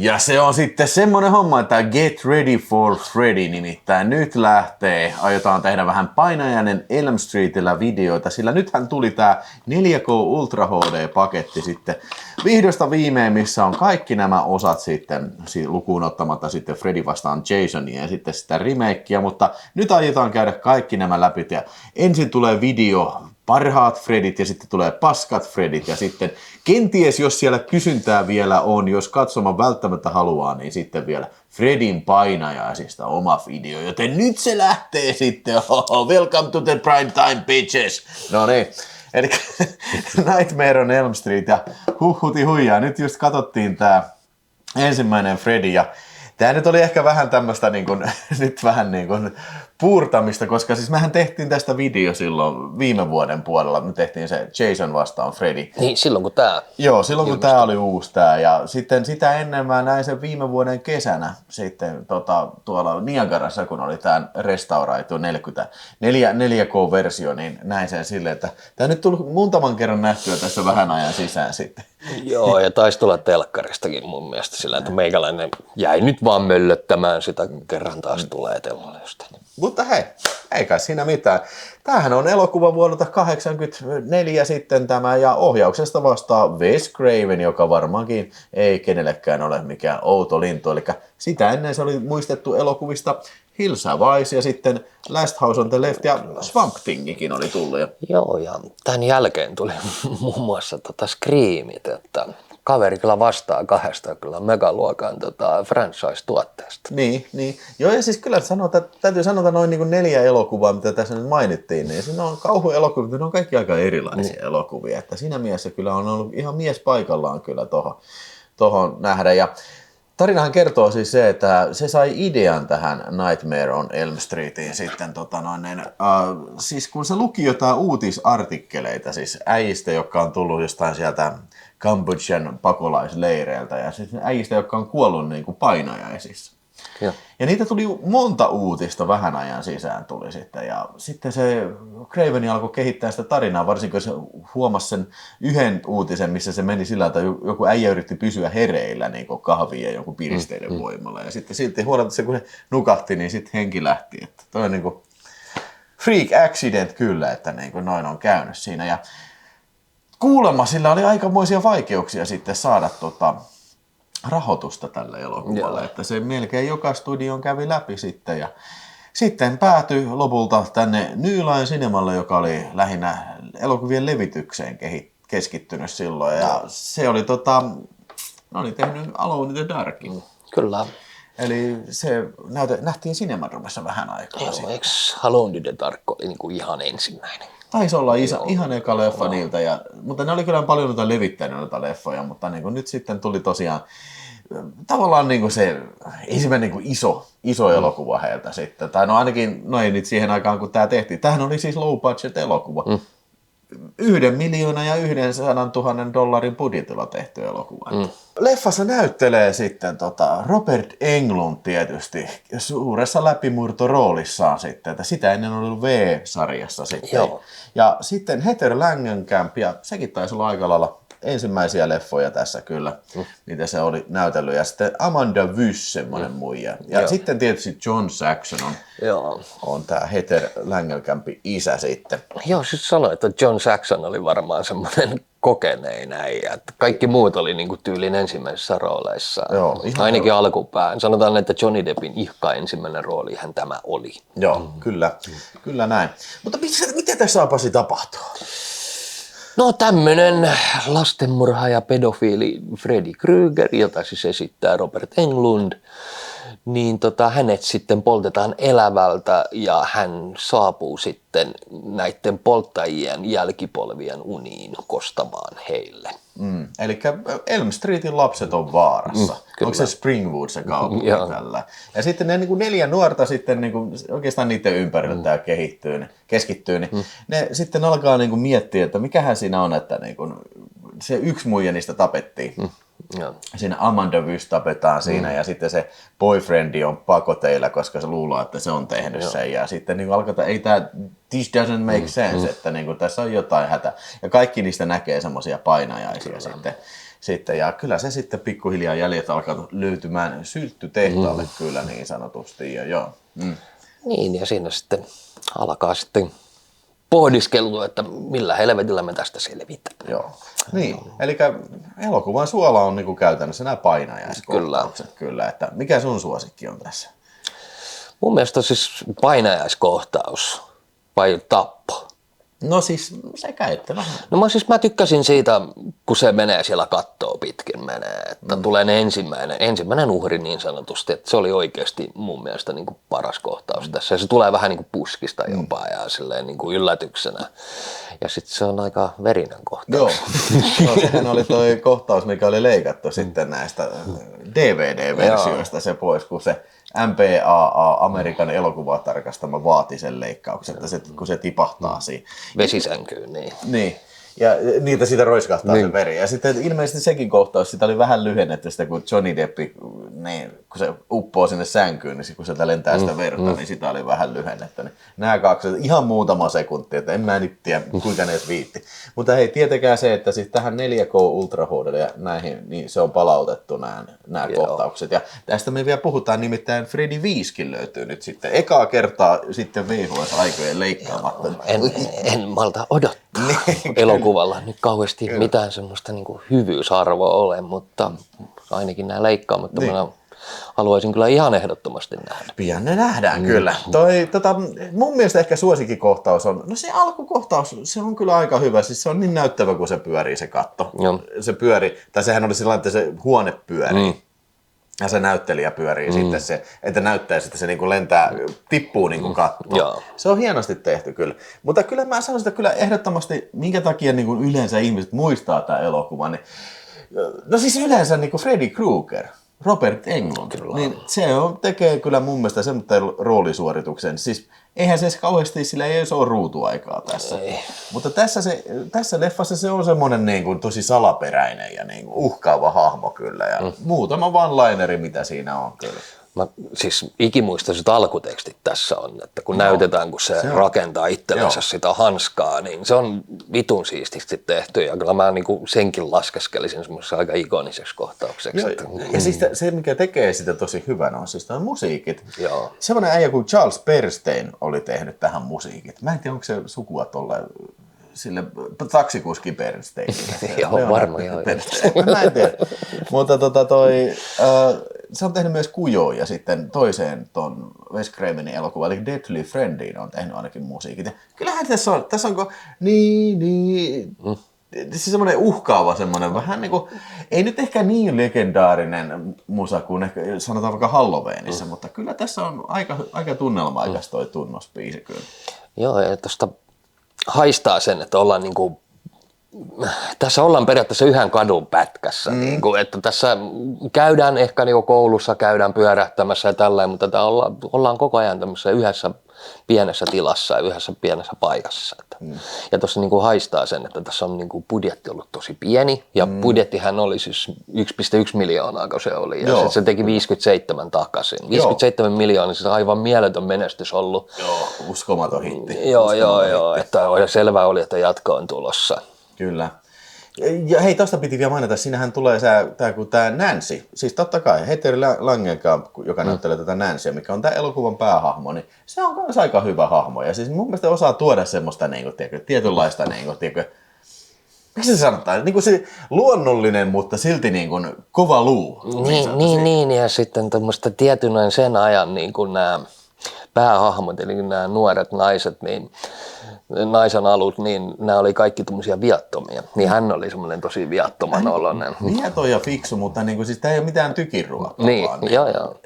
Ja se on sitten semmonen homma, että Get Ready for Freddy nimittäin nyt lähtee. Aiotaan tehdä vähän painajainen Elm Streetillä videoita, sillä nythän tuli tää 4K Ultra HD-paketti sitten vihdosta viimein, missä on kaikki nämä osat sitten, lukuun ottamatta sitten Freddy vastaan Jasonia ja sitten sitä remakea, mutta nyt aiotaan käydä kaikki nämä läpi ja ensin tulee video parhaat Fredit ja sitten tulee paskat Fredit ja sitten kenties, jos siellä kysyntää vielä on, jos katsomaan välttämättä haluaa, niin sitten vielä Fredin painajaisista oma video, joten nyt se lähtee sitten. Welcome to the prime time bitches. No niin, eli Nightmare on Elm Street ja huhhuti huijaa. Nyt just katsottiin tää ensimmäinen Freddy ja tää nyt oli ehkä vähän tämmöstä nyt vähän puurtamista, koska siis mehän tehtiin tästä video silloin viime vuoden puolella, me tehtiin se Jason vastaan Freddy. Niin, silloin kun tää... Joo, silloin kun tää oli uusi tää, ja sitten sitä ennen mä näin sen viime vuoden kesänä sitten tuolla Niagarassa, kun oli tää restauraitu 4K-versio, niin näin sen silleen, että tää nyt tuli muutaman kerran nähtyä tässä vähän ajan sisään sitten. Joo, ja taisi tulla telkkaristakin mun mielestä sillä, että meikäläinen jäi nyt vaan möllöttämään sitä, kerran taas tulee telloista. Mutta hei, ei kai siinä mitään. Tämähän on elokuva vuodelta 1984 sitten tämä, ja ohjauksesta vastaa Wes Craven, joka varmaankin ei kenellekään ole mikään outo lintu. Eli sitä ennen se oli muistettu elokuvista Hills Have Eyes ja sitten Last House on the Left ja Swamp Thingikin oli tullut. Joo, ja tämän jälkeen tuli muun muassa Screamit, että kaveri kyllä vastaa kahdesta kyllä megaluokan franchise-tuotteesta. Niin. Joo, ja siis kyllä täytyy sanoa noin niin kuin 4 elokuvaa, mitä tässä nyt mainittiin, niin siinä on kauhuelokuvia, ne on kaikki aika erilaisia elokuvia, että siinä mielessä kyllä on ollut ihan mies paikallaan kyllä tohon nähdä. Ja tarinahan kertoo siis se, että se sai idean tähän Nightmare on Elm Streetiin sitten, siis kun se luki jotain uutisartikkeleita, siis äijistä, jotka on tullut jostain sieltä Kambodjan pakolaisleireiltä ja siis äijistä, jotka on kuollut niin kuin painajaisissa. Ja niitä tuli monta uutista vähän ajan sisään tuli sitten ja sitten se Craven alkoi kehittää sitä tarinaa, varsinkin se huomasi sen yhden uutisen, missä se meni sillä, että joku äijä yritti pysyä hereillä niin kuin kahvia jonkun piristeiden voimalla ja sitten silti huomatta se, kun se nukahti, niin sitten henki lähti. Että toi on niin kuin freak accident kyllä, että niin kuin noin on käynyt siinä ja kuulemma sillä oli aikamoisia vaikeuksia sitten saada rahoitusta tälle elokuvalle, että se melkein joka studion kävi läpi sitten ja sitten päätyi lopulta tänne New Line Cinemalle, joka oli lähinnä elokuvien levitykseen keskittynyt silloin ja se oli ne oli tehnyt Alone in the Darkin. Kyllä. Eli se nähtiin Cinemadromessa vähän aikaa sitten. Eikö Alone in the Dark oli niinku ihan ensimmäinen? Taisi olla ihan eka leffa niiltä, mutta ne oli kyllä paljon noita levittänyt noita leffoja, mutta niin nyt sitten tuli tosiaan tavallaan niin se ensimmäinen niin iso elokuva heiltä sitten. Tai no ainakin ei nyt siihen aikaan, kun tämä tehtiin. Tämähän oli siis low budget elokuva. 1 miljoona ja 100 000 dollarin budjetilla tehty elokuva. Leffassa näyttelee sitten Robert Englund tietysti suuressa läpimurtoroolissaan sitten, että sitä ennen oli ollut V-sarjassa sitten. Joo. Ja sitten Heather Langenkamp, ja sekin taisi olla aika lailla ensimmäisiä leffoja tässä kyllä, mitä se oli näytellyt. Ja sitten Amanda Wyss, semmoinen muija. Ja sitten tietysti John Saxon on tämä Heather Langenkampin isä sitten. Joo, siis sanoin, että John Saxon oli varmaan semmoinen kokenein äijä. Että kaikki muut oli niinku tyylin ensimmäisissä rooleissa. Joo, ainakin alkupään. Sanotaan, että Johnny Deppin ensimmäinen roolihan tämä oli. Joo, kyllä näin. Mutta mitä tässä Pasi tapahtuu? No tämmönen lastenmurha ja pedofiili Freddy Krueger, jota siis esittää Robert Englund, niin hänet sitten poltetaan elävältä ja hän saapuu sitten näiden polttajien jälkipolvien uniin kostamaan heille. Eli Elm Streetin lapset on vaarassa. Onko se Springwood se kaupunki tällä? Ja sitten ne 4 nuorta sitten oikeastaan niiden ympärillä tämä keskittyy, niin ne sitten alkaa miettiä, että mikähän siinä on, että se yksi muija niistä tapettiin. Siinä Amanda Wyss tapetaan siinä ja sitten se boyfriendi on pakoteilla, koska se luulee, että se on tehnyt sen. Ja sitten alkaa, ei tämä, this doesn't make sense, että tässä on jotain hätä. Ja kaikki niistä näkee semmoisia painajaisia sitten. Ja kyllä se sitten pikkuhiljaa jäljet alkaa löytymään sylttytehtaalle kyllä niin sanotusti. Ja joo. Niin, ja siinä sitten alkaa sitten pohdiskelua, että millä helvetillä me tästä selvitään. Joo. Niin, eli elokuvan suola on niinku käytännössä nämä painajaiskohtaukset kyllä. Että mikä sun suosikki on tässä? Mun mielestä on siis painajaiskohtaus vai tappo. No siis sekä että vähän. No mä tykkäsin siitä, kun se menee siellä kattoo pitkin menee, että tulee ne ensimmäinen uhri niin sanotusti, että se oli oikeasti mun mielestä niin kuin paras kohtaus tässä. Ja se tulee vähän niin kuin puskista jopa ja silleen niin kuin yllätyksenä. Ja sitten se on aika verinen kohtaus. Joo, no, sehän oli toi kohtaus, mikä oli leikattu sitten näistä DVD-versioista se pois, kun se MPAA, Amerikan elokuvatarkastama, vaati sen leikkauksen, että se, kun se tipahtaa siinä. Vesisänkyyn, niin. Niin. Ja niitä siitä roiskahtaa niin. Se veri. Ja sitten ilmeisesti sekin kohtaus, sitä oli vähän lyhennetty sitä, kun Johnny Deppi, niin, kun se uppoo sinne sänkyyn, niin kun sieltä lentää sitä verta, niin sitä oli vähän lyhennetty. Niin nämä kaksi, ihan muutama sekunti, että en mä nyt tiedä, kuinka ne edes viitti. Mutta hei, tietenkään se, että siis tähän 4K Ultra HD:lle ja näihin, niin se on palautettu nämä kohtaukset. Ja tästä me vielä puhutaan, nimittäin Freddy 5kin löytyy nyt sitten. Ekaa kertaa sitten VHS-aikojen leikkaamatta. En malta odottaa. Elokuvalla nyt kauheasti mitään semmoista niin kuin hyvyysarvoa ole, mutta ainakin nämä leikkaamattomana niin. Haluaisin kyllä ihan ehdottomasti nähdä. Pian ne nähdään kyllä. Mun mielestä ehkä suosikkikohtaus on, no se alkukohtaus, se on kyllä aika hyvä. Siis se on niin näyttävä, kun se pyörii se katto. Joo. Se pyörii, tai sehän oli sillä että se huone pyörii. Ja se näyttelijä pyörii sitten se, että näyttää, että se niinku lentää, tippuu niinku kattoon. Se on hienosti tehty kyllä. Mutta kyllä mä sanoisin, että kyllä ehdottomasti, minkä takia niinku yleensä ihmiset muistaa tämän elokuvan. Niin, no siis yleensä niinku Freddy Krueger, Robert Englund, niin se tekee kyllä mun mielestä semmoinen roolisuorituksen. Siis eihän se edes kauheasti, sillä ei edes ole ruutuaikaa tässä. Ei. Mutta tässä leffassa se on semmoinen niin kuin tosi salaperäinen ja niin kuin uhkaava hahmo kyllä. Ja muutama one-lineri, mitä siinä on kyllä. Mä siis ikimuistaiset alkutekstit tässä on, että kun näytetään, kun se rakentaa itsellensä sitä hanskaa, niin se on vitun siististi tehty. Ja kyllä mä niinku senkin laskeskelisin semmoisessa aika ikoniseksi kohtaukseksi. Ja siis se, mikä tekee sitä tosi hyvän, on siis nuo musiikit. Joo. Semmoinen äijä kuin Charles Bernstein oli tehnyt tähän musiikit. Mä en tiedä, onko se sukua tuolle sille taksikuski Bernsteinille. Joo, varmaan joo. Mä en tiedä. Mutta se on tehnyt myös Kujoa ja sitten toiseen ton Wes Cravenin elokuva, eli Deadly Friendiin on tehnyt ainakin musiikit. Ja kyllähän tässä onko siis semmoinen uhkaava semmoinen, vähän niin kuin, ei nyt ehkä niin legendaarinen musa kuin ehkä sanotaan vaikka Halloweenissa, mutta kyllä tässä on aika tunnelmaikas toi tunnospiisi kyllä. Joo, ja tuosta haistaa sen, että ollaan niinku tässä ollaan periaatteessa yhden kadun pätkässä, niin kuin, että tässä käydään ehkä niin koulussa, käydään pyörähtämässä ja tällainen, mutta ollaan koko ajan tämmöisessä yhdessä pienessä tilassa ja yhdessä pienessä paikassa. Ja tuossa niin kuin haistaa sen, että tässä on niin kuin budjetti ollut tosi pieni ja budjettihän oli siis 1,1 miljoonaa, kun se oli ja sitten se teki 57 takaisin. 57 miljoonaa, siis aivan mieletön menestys ollut. Joo, uskomaton hitti. Joo, että selvä oli, että jatko on tulossa. Kyllä. Ja hei, tosta piti vielä mainita, siinähän tulee tämä Nancy, siis totta kai Heather Langenkamp, joka näyttelee tätä Nancyä, mikä on tämä elokuvan päähahmo, niin se on myös aika hyvä hahmo. Ja siis mun mielestä osaa tuoda semmoista tietynlaista, miksi se sanotaan, niin kuin se luonnollinen, mutta silti niin kuin kova luu. Niin, ja sitten tämmöistä tietynlainen sen ajan niin kuin nämä päähahmot, eli nämä nuoret naiset, niin naisen alut, niin nämä oli kaikki tommosia viattomia. Niin hän oli semmoinen tosi viattoman oloinen. Vieton ja fiksu, mutta niin kuin, siis tämä ei ole mitään tykiruokaa. Niin, joo.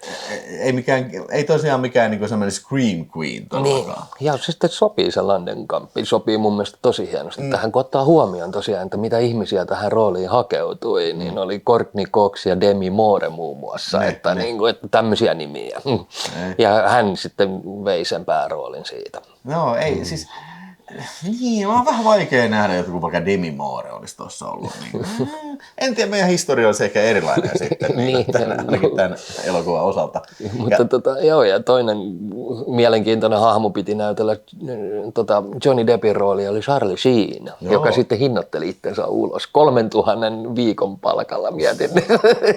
Ei tosiaan mikään niin semmoinen scream queen todellakaan. Niin, ja sitten sopii se Landenkampi. Sopii mun mielestä tosi hienosti. Tähän kun ottaa huomioon tosiaan, että mitä ihmisiä tähän rooliin hakeutui, niin oli Courtney Cox ja Demi Moore muun muassa. Että tämmöisiä nimiä. Ja hän sitten vei sen pääroolin siitä. No ei, siis niin, on vähän vaikea nähdä, että kun vaikka Demi Moore olisi tuossa ollut. Niin. en tiedä, meidän historia on ehkä erilainen sitten niin, ainakin tämän elokuvan osalta. Mutta joo, ja toinen mielenkiintoinen hahmo piti näytellä Johnny Deppin roolia oli Charlie Sheen, joka sitten hinnoitteli itsensä ulos 3000 viikon palkalla. Mietin,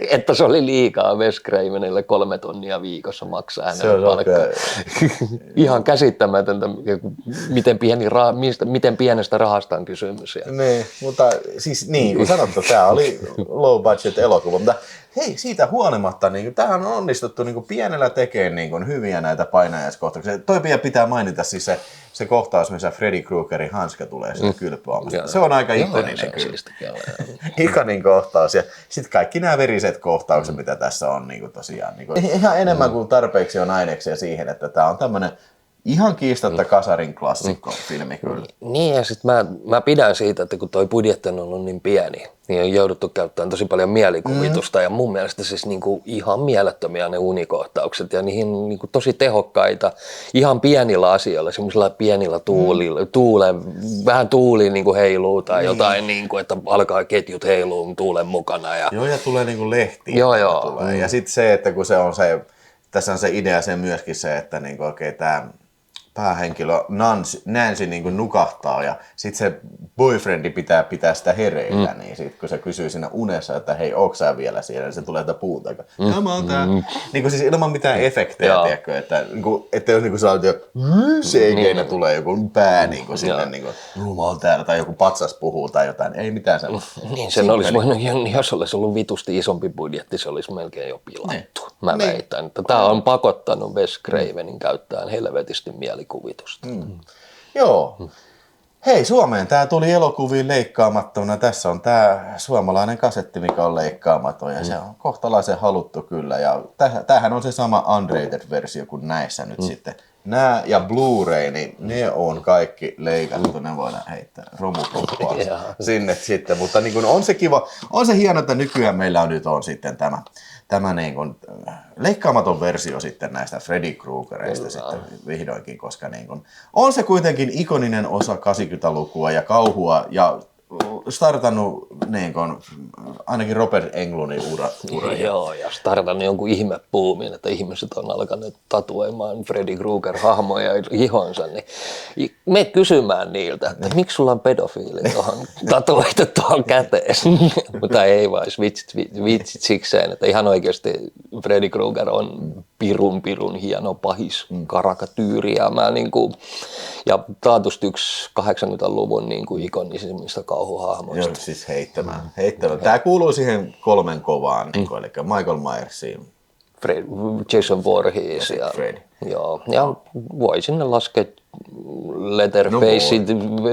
että se oli liikaa Wes Cravenille 3 tonnia viikossa maksaa hänelle palkkaa. Ihan käsittämätöntä, miten pienestä rahasta on kysymys. Niin, mutta siis niin kuin sanottu, tämä oli low budget elokuva, mutta hei, siitä huolimatta, niin tämähän on onnistuttu niin kuin pienellä tekemään niin hyviä näitä painajaiskohtauksia. Toi pitää mainita siis se kohtaus, missä Freddy Kruegerin hanska tulee sinne kylpyamasta. Se on aika ikoninen kyllä. Ikonin kohtaus. Ja sitten kaikki nämä veriset kohtaukset, mitä tässä on niin kuin tosiaan. Niin kuin, ihan enemmän kuin tarpeeksi on aineksia siihen, että tämä on tämmöinen ihan kiistatta kasarin klassikko filmi kyllä. Niin ja sitten mä pidän siitä, että kun toi budjetti on ollut niin pieni, niin on jouduttu käyttämään tosi paljon mielikuvitusta ja mun mielestä siis niinku ihan mielettömiä ne unikohtaukset ja niihin niinku tosi tehokkaita ihan pienillä asioilla, semmoisilla pienillä vähän tuuli niinku heiluu tai jotain niinku, että alkaa ketjut heiluu tuulen mukana. Joo ja tulee niinku lehtiä. Joo. Tulee. Ja sitten se, että kun se on se, tässä on se idea se myöskin se, että niinku tämä päähenkilö Nancy niin kuin nukahtaa ja sitten se boyfriendi pitää sitä hereillä, niin sitten kun se kysyy siinä unessa, että hei, ootko sä vielä siellä, niin se tulee tätä puun takaa. Tämä on tää. Niin kuin siis ilman mitään efektejä, tiedätkö, että jos niin saa jo CG:nä tulee joku pää niin kuin sinne niin kuin täällä tai joku patsas puhuu tai jotain, ei mitään sellaista. Niin, sen olisi voinut, jos olisi ollut vitusti isompi budjetti, se olisi melkein jo pilattu. Mä väitän, että tämä on pakottanut Wes Cravenin käyttämään helvetisti mielikuvitusta. Joo. Hei, Suomeen tämä tuli elokuviin leikkaamattomana. Tässä on tämä suomalainen kasetti, mikä on leikkaamaton ja se on kohtalaisen haluttu kyllä. Ja tämähän on se sama unrated-versio kuin näissä nyt sitten. Nämä ja Blu-ray, niin ne on kaikki leikattu. Ne voidaan heittää romukoppaan sinne sitten. Mutta niin kuin on se kiva, on se hieno, että nykyään meillä on nyt sitten tämä niin kuin leikkaamaton versio sitten näistä Freddy Kruegereista sitten vihdoinkin, koska niin kuin on se kuitenkin ikoninen osa 80-lukua ja kauhua ja startannut niin kuin, ainakin Robert Englundin ura. Joo, ja startannut jonkun ihmepuumin, että ihmiset on alkanut tatuoimaan Freddy Krueger-hahmoja ihonsa, niin me kysymään niiltä, että miksi sulla on pedofiili tuohon tatuoitu tuohon käteen, mutta ei vaan vitsit sikseen, että ihan oikeasti Freddy Krueger on pirun hieno pahis karakatyyri ja taatusti yksi 80-luvun niin kuin ikonisimmista kauhuhahmoista. Joo, siis heittämään. Tämä kuuluu siihen 3 kovaan, eli Michael Myersiin. Jason Voorhees ja Freddy. Joo, ja voi sinne laskea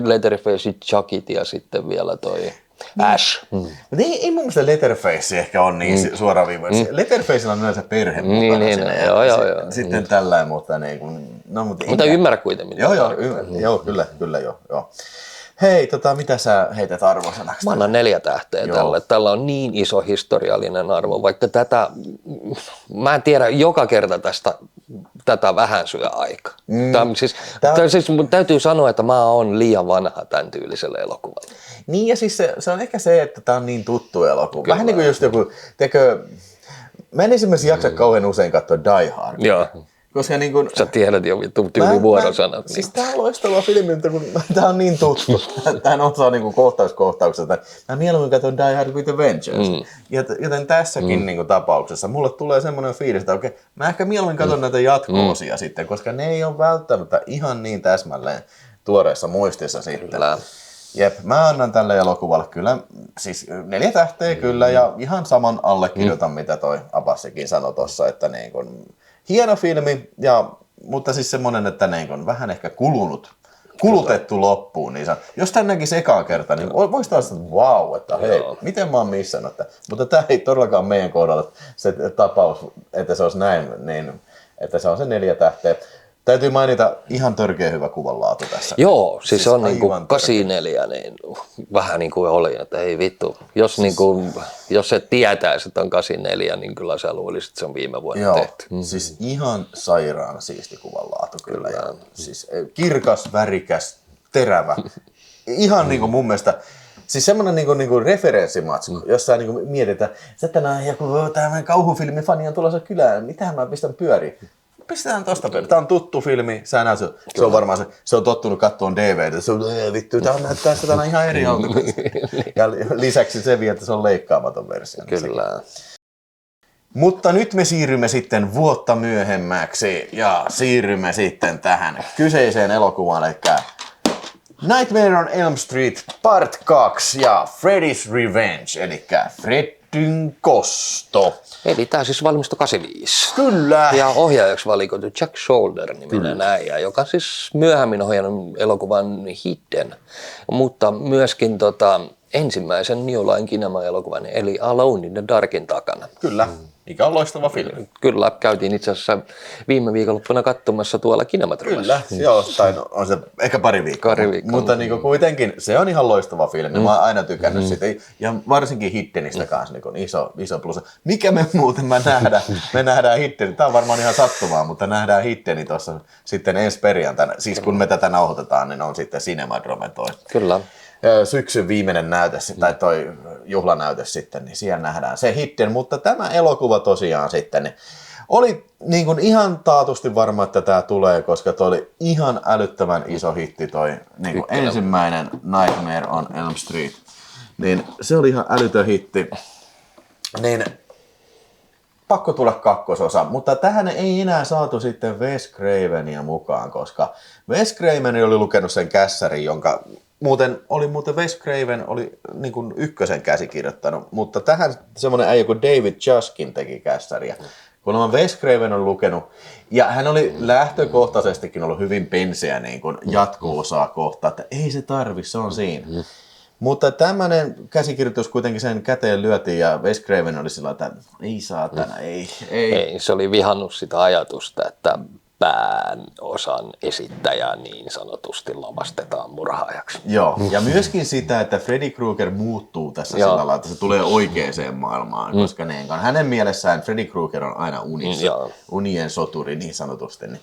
Letterfaceit, Chuckit ja sitten vielä toi Ash. Ei mun mielestä Letterface ehkä on niin suoraviivainen. Letterfacella on yleensä perhe mukana joo. Sitten tällainen, mutta niin kuin, mutta ymmärrä kuitenkin. Joo, kyllä joo. Hei, mitä sä heität arvosanaksi? Mä annan 4 tähteä tälle. Tällä on niin iso historiallinen arvo, vaikka mä en tiedä joka kerta tätä vähän syö aikaa. Siis mun täytyy sanoa, että mä oon liian vanha tämän tyyliselle elokuvalle. Niin ja siis se on ehkä se, että tää on niin tuttu elokuva. Vähän niin kuin just joku, mä en esimerkiksi jaksa kauhean usein katsoa Die Hard. Joo. Koska niin kun, sä tiedät jo tyyli vuorosanat. Siis tää on loistava filmi, mutta kun tää on niin tuttu. Tää on osa niin kohtauskohtauksesta. Mä mieluummin katson Die Hard with a Vengeance. Joten tässäkin niin tapauksessa mulle tulee semmoinen fiilis, että okei, mä ehkä mieluummin katson näitä jatko-osia sitten, koska ne ei ole välttämättä ihan niin täsmälleen tuoreessa muistissa sitten. Kyllä. Jep, mä annan tälle elokuvalle kyllä, siis 4 tähteä kyllä ja ihan saman allekirjoitan, mitä toi Abbassikin sanoi tossa, että niin kun, hieno filmi, mutta siis semmoinen, että niin kun, vähän ehkä kulutettu loppuun. Niin jos tämän näkisi ekaan kertaa, niin voisi taas sanoa, että vau, että hei, miten mä oon missannut. Mutta tämä ei todellakaan meidän kohdalla se tapaus, että se olisi näin, niin että se on se 4 tähteä. Täytyy mainita ihan törkeä hyvä kuvanlaatu tässä. Joo, siis on niin kuin 84, niin vähän niin kuin oli, että ei vittu. Jos et tietäisi, että on 84, niin kyllä sä luulisit, että se on viime vuonna tehty. Siis ihan sairaan siisti kuvanlaatu kyllä. Siis kirkas, värikäs, terävä. Ihan niin kuin mun mielestä Siis semmoinen niinku referenssimatsku, jossa niinku mietitään, että tänään joku tämmöinen kauhufilmifani on tulossa kylään, mitähän mä pistän pyöriin? Pistetään tosta pyöriin. Tää on tuttu filmi, sä näet, se on varmaan se on tottunut kattoon DVDtä, se on vittu, tää näyttää sitä tänään ihan eri auto. Ja lisäksi se vielä, että se on leikkaamaton versio. Kyllä. Mutta nyt me siirrymme sitten vuotta myöhemmäksi ja siirrymme sitten tähän kyseiseen elokuvaan, eli Nightmare on Elm Street Part 2 ja Freddy's Revenge, eli Freddyn kosto. Eli tämä siis valmistui 85. Kyllä. Ja ohjaajaksi valikoitu Jack Shoulder-niminen äijä, joka siis myöhemmin ohjannut elokuvan Hidden, mutta myöskin ensimmäisen New Line Kinema-elokuvan, eli Alone in the Darkin takana. Kyllä, mikä on loistava filmi. Kyllä, käytiin itse asiassa viime viikonloppuna katsomassa tuolla Kinematrovassa. Kyllä, joo, tai on se ehkä pari viikkoa. Mutta niinku kuitenkin se on ihan loistava filmi. Mä oon aina tykännyt sitä. Ja varsinkin Hiddenistä kanssa niin iso plusa. Mikä me muuten me nähdään Hiddeni. Tää on varmaan ihan sattumaa, mutta nähdään Hiddeni tuossa sitten ensi perjantaina. Siis kun me tätä nauhoitetaan, niin on sitten Cinemadrome toi. Kyllä. Syksyn viimeinen näytös, tai toi juhlanäytös sitten, niin siellä nähdään se Hidden, mutta tämä elokuva tosiaan sitten, niin oli niin kuin ihan taatusti varma, että tämä tulee, koska toi oli ihan älyttömän iso hitti toi niin kuin ensimmäinen Nightmare on Elm Street, niin se oli ihan älytön hitti, niin pakko tulla kakkososa, mutta tähän ei enää saatu sitten Wes Cravenia mukaan, koska Wes Craven oli lukenut sen kässärin, jonka muuten Wes Craven oli niin kuin ykkösen käsikirjoittanut, mutta tähän semmoinen äijä kuin David Chaskin teki kässäriä. Kun Wes Craven on lukenut, ja hän oli lähtökohtaisestikin ollut hyvin penseä niin kuin jatko-osaa kohtaan, että ei se tarvi, se on siinä. Mutta tämmöinen käsikirjoitus kuitenkin sen käteen lyötiin ja Wes Craven oli sillä että ei saatana, ei. Ei, se oli vihannut sitä ajatusta, että pääosan esittäjää niin sanotusti lavastetaan murhaajaksi. Joo, ja myöskin sitä, että Freddy Krueger muuttuu tässä sillä lailla, että se tulee oikeaan maailmaan, koska hänen mielessään Freddy Krueger on aina unissa, unien soturi niin sanotusti. Niin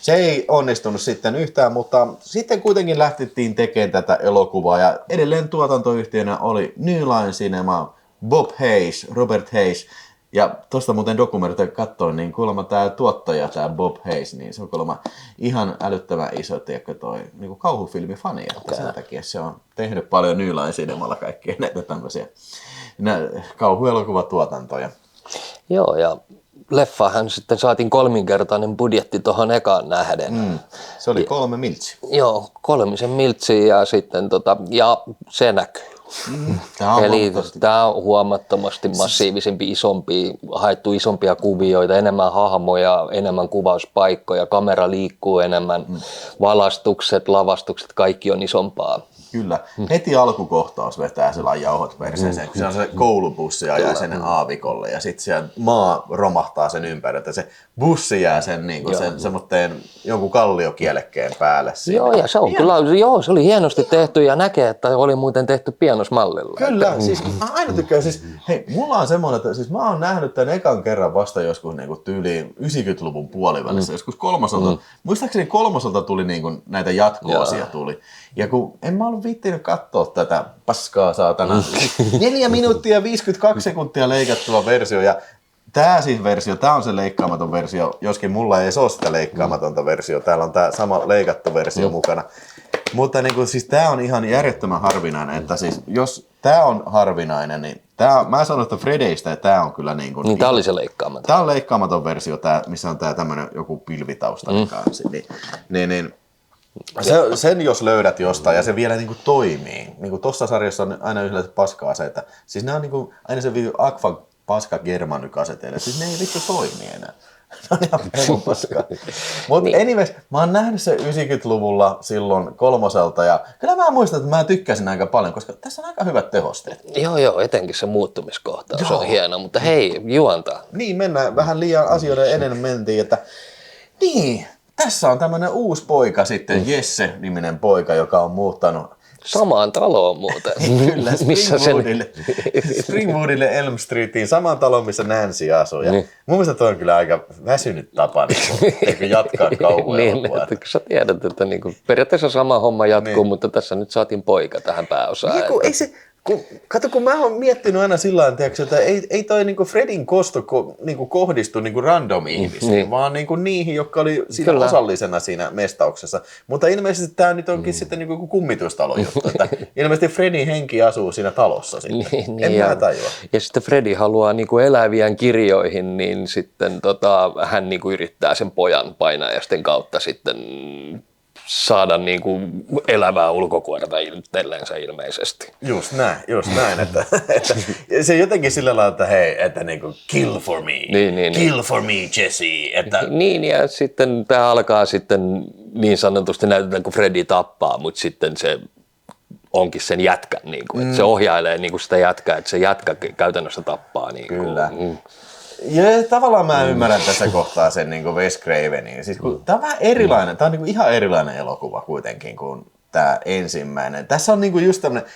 se ei onnistunut sitten yhtään, mutta sitten kuitenkin lähtettiin tekemään tätä elokuvaa ja edelleen tuotantoyhtiönä oli New Line Cinema, Bob Hayes, Robert Hayes. Ja tuosta muuten dokumentoita katsoin, niin kuulemma tämä tuottaja, tämä Bob Hayes, niin se on kuulemma ihan älyttömän iso, tiedätkö, toi niin kauhufilmifani, että sen takia se on tehnyt paljon New Line Cinemalla kaikkia näitä tämmöisiä kauhuelokuvatuotantoja. Joo, ja leffahan sitten saatiin 3-kertainen budjetti tuohon ekaan nähden. Se oli 3 miltsiä. Joo, 3 miltsiä ja sitten ja se näkyy. Eli tämä on huomattavasti massiivisempi, isompi, haettu isompia kuvioita, enemmän hahmoja, enemmän kuvauspaikkoja, kamera liikkuu enemmän, valastukset, lavastukset, kaikki on isompaa. Kyllä. Heti alkukohtaus vetää sellainen jauhot perseeseen, kun se on se koulubussi ajaa sen aavikolle ja sitten siellä maa romahtaa sen ympäri, että se bussi jää sen, niin sen semmoitteen jonkun kalliokielekkeen päälle. Siinä. Joo, ja se on kyllä, se oli hienosti tehty ja näkee, että oli muuten tehty pianosmallilla. Kyllä, siis mä aina tykkään, siis hei, mulla on semmoinen, että siis mä oon nähnyt tämän ekan kerran vasta joskus niin kuin tyyliin 90-luvun puolivälissä, joskus kolmosolta. Muistaakseni kolmosolta tuli niin kuin näitä jatko-osia tuli. Ja kun en mä ollut viittinyt katsoa tätä paskaa saatana, 4 minuuttia 52 sekuntia leikattua versio ja tää siis versio, tää on se leikkaamaton versio, joskin mulla ei ole sitä leikkaamatonta versio, täällä on tää sama leikattu versio mukana. Mutta niin kun, siis tää on ihan järjettömän harvinainen, että siis jos tää on harvinainen, niin mä sanon, että Fredeistä tää on kyllä niin kuin... Niin tää oli se leikkaamaton. Tää on leikkaamaton versio, tää, missä on tää tämmönen joku pilvitausta kanssa, niin sen jos löydät jostain ja se vielä niinku toimii. Niinku tossa sarjassa on aina yhdellä paskaa se, että siis nämä on niinku aina se Aquan paska Germany-kaseteille, siis ne ei vittu toimi enää. Ne on ihan pelon paskaa. Mutta anyways, mä oon nähnyt se 90-luvulla silloin kolmoselta ja kyllä mä muistan, että mä tykkäsin aika paljon, koska tässä on aika hyvät tehosteet. Joo, etenkin se muuttumiskohtaus on hieno, mutta hei, juonta. Niin, mennään vähän liian asioiden ennen mentiin, että niin, tässä on tämmönen uusi poika sitten, Jesse-niminen poika, joka on muuttanut samaan taloon muuten. Kyllä, Springwoodille Elm Streetiin, samaan taloon, missä Nancy asuu. Ja mun mielestä toi on kyllä aika väsynyt tapa niin jatkaa kauhuelokuvaa. Niin, sä tiedät, että niin periaatteessa sama homma jatkuu, mutta tässä nyt saatiin poika tähän pääosaan. Ei se, Kato, kun mä oon miettinyt aina sillä tavalla, että ei toi niinku Fredin kosto niinku kohdistu niinku random ihmisiin, Niin. vaan niinku niihin, jotka oli siinä osallisena siinä mestauksessa. Mutta ilmeisesti tämä nyt onkin sitten niinku joku kummitustalo juttu, että ilmeisesti Fredin henki asuu siinä talossa sitten. En mä tajua. Ja sitten Fredi haluaa niinku elävien kirjoihin, niin sitten hän niinku yrittää sen pojan painajaisten kautta sitten saada niinku elävää ulkokuorta itsellensä ilmeisesti. Just näin että se jotenkin sillä lailla, että hei, että niinku kill for me, kill for me Jesse. Että... Niin, ja sitten tämä alkaa sitten niin sanotusti näytetään, kun Fredi tappaa, mutta sitten se onkin sen jätkän, niinku, että se ohjailee niinku sitä jätkää, että se jätkä käytännössä tappaa. Niinku. Kyllä. Ja tavallaan mä ymmärrän tässä kohtaa sen niin kuin Wes Cravenin. Siis, tämä on vähän erilainen, tämä on niin kuin ihan erilainen elokuva kuitenkin kuin tämä ensimmäinen. Tässä on niin kuin just tämmöinen,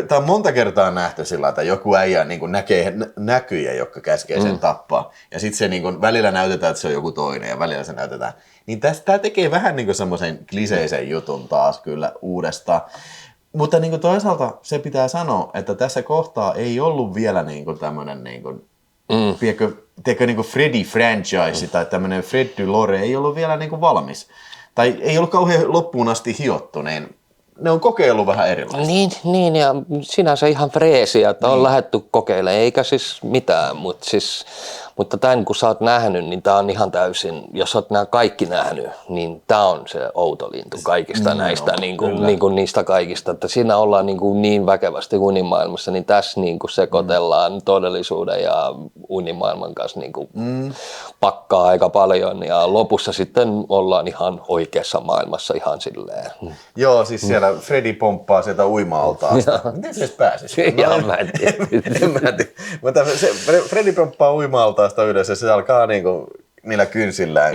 tämä on monta kertaa nähty sillä, että joku äijä niin kuin näkee näkyjä, jotka käskee sen tappaa. Ja sitten se niin kuin, välillä näytetään, että se on joku toinen ja välillä se näytetään. Niin tämä tekee vähän niin kuin semmoisen kliseisen jutun taas kyllä uudestaan. Mutta niin kuin toisaalta se pitää sanoa, että tässä kohtaa ei ollut vielä niin kuin tämmöinen... Niin kuin, tiedätkö niin kuin Freddy franchise tai tämmöinen Fred Lore ei ollut vielä niin kuin valmis. Tai ei ollut kauhean loppuun asti hiottu, niin ne on kokeillut vähän erilaista. Niin ja sinänsä ihan freesiä, että on lähdetty kokeilemaan, eikä siis mitään, mutta tämän kun sä oot nähnyt, niin tää on ihan täysin, jos sä oot nämä kaikki nähnyt, niin tää on se outo lintu kaikista näistä, niin kuin niistä kaikista, että siinä ollaan niin väkevästi unimaailmassa, niin tässä niin kuin sekoitellaan todellisuuden ja unimaailman kanssa niin kuin pakkaa aika paljon ja lopussa sitten ollaan ihan oikeassa maailmassa ihan silleen. Joo, siis siellä Freddy pomppaa sieltä uima-altaasta. Miten se edes pääsisi? Mä en tiedä. Mutta Freddy pomppaa uima-altaasta ylös ja se alkaa niinku niillä kynsillään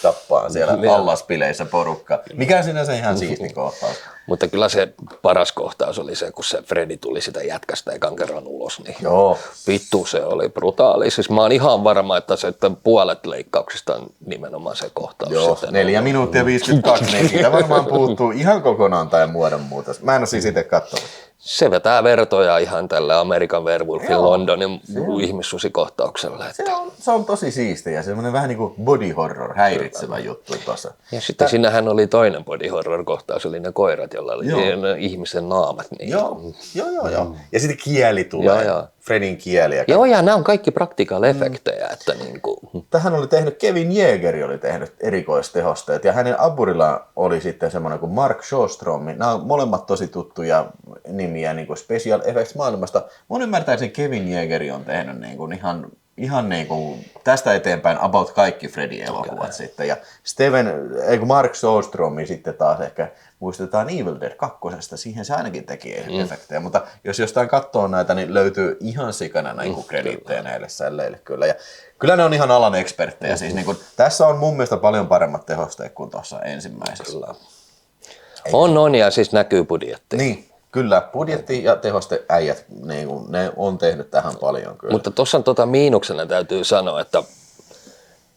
tappaa siellä allaspileissä porukka. Mikä sinänsä ihan siisti kohtaus. Mutta kyllä se paras kohtaus oli se, kun se Freddy tuli sitä jätkästä ekan kerran ulos. Niin joo. Vittu, se oli brutaali. Siis mä oon ihan varma, että puolet leikkauksista on nimenomaan se kohtaus. Joo, 4 minuuttia 52, niin siitä varmaan puuttuu ihan kokonaan tai muodonmuutos. Mä en ole siis itse katsonut. Se vetää vertoja ihan tälle American Werewolfin Londonin ihmissusikohtaukselle. Se on tosi siistiä, semmoinen vähän niin kuin body horror, häiritsevä juttu tuossa. Ja sitten siinähän oli toinen body horror kohtaus, oli ne koirat, joilla oli ihmisen naamat. Niin joo. Ja sitten kieli tulee, Fredin kieli. Joo, ja nämä on kaikki practical efektejä. Että niinku. Tähän oli tehnyt Kevin Jägeri, oli tehnyt erikoistehosteet, ja hänen apurillaan oli sitten semmoinen kuin Mark Shawstrom. Nämä on molemmat tosi tuttuja nimiä niin kuin special effects maailmasta. Mun ymmärtäisin, Kevin Jägeri on tehnyt niin kuin ihan niin kuin tästä eteenpäin about kaikki Freddy-elokuvat sitten. Ja Mark Shawstromi sitten taas ehkä muistetaan Evil Dead 2. Siihen se ainakin teki efektejä, mutta jos jostain katsoo näitä, niin löytyy ihan sikana näin kuin kredittejä näille sälleille kyllä. Ja kyllä ne on ihan alan eksperttejä. Siis niin kuin, tässä on mun mielestä paljon paremmat tehosteet kuin tuossa ensimmäisessä. On ja siis näkyy budjetti. Niin. Kyllä, budjetti- ja tehosteäijät, ne on tehnyt tähän paljon kyllä. Mutta tuossa miinuksena täytyy sanoa, että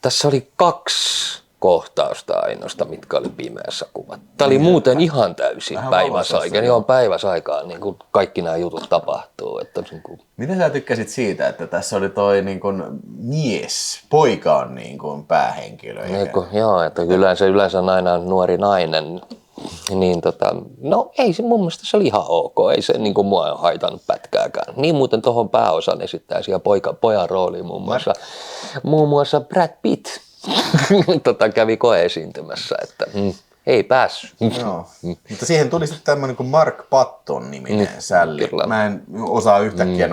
tässä oli 2 kohtausta ainoasta, mitkä oli pimeässä kuvat. Tämä oli muuten ihan täysin päiväsaikaan. Joo, päiväsaikaan niin kuin kaikki nämä jutut tapahtuu. Että, niin kuin. Miten sä tykkäsit siitä, että tässä oli toi niin kuin poika on niin kuin päähenkilö? Joo, että yleensä on aina nuori nainen. Niin no ei se mun mielestä se oli ihan ok, ei se niin kuin mua haitannut pätkääkään. Niin muuten tuohon pääosan esittää siellä pojan rooliin muun muassa Brad Pitt kävi koeesiintymässä, että ei päässyt. Joo. Mutta siihen tuli sitten tämmöinen kuin Mark Patton-niminen sälli. Mä en osaa yhtäkkiä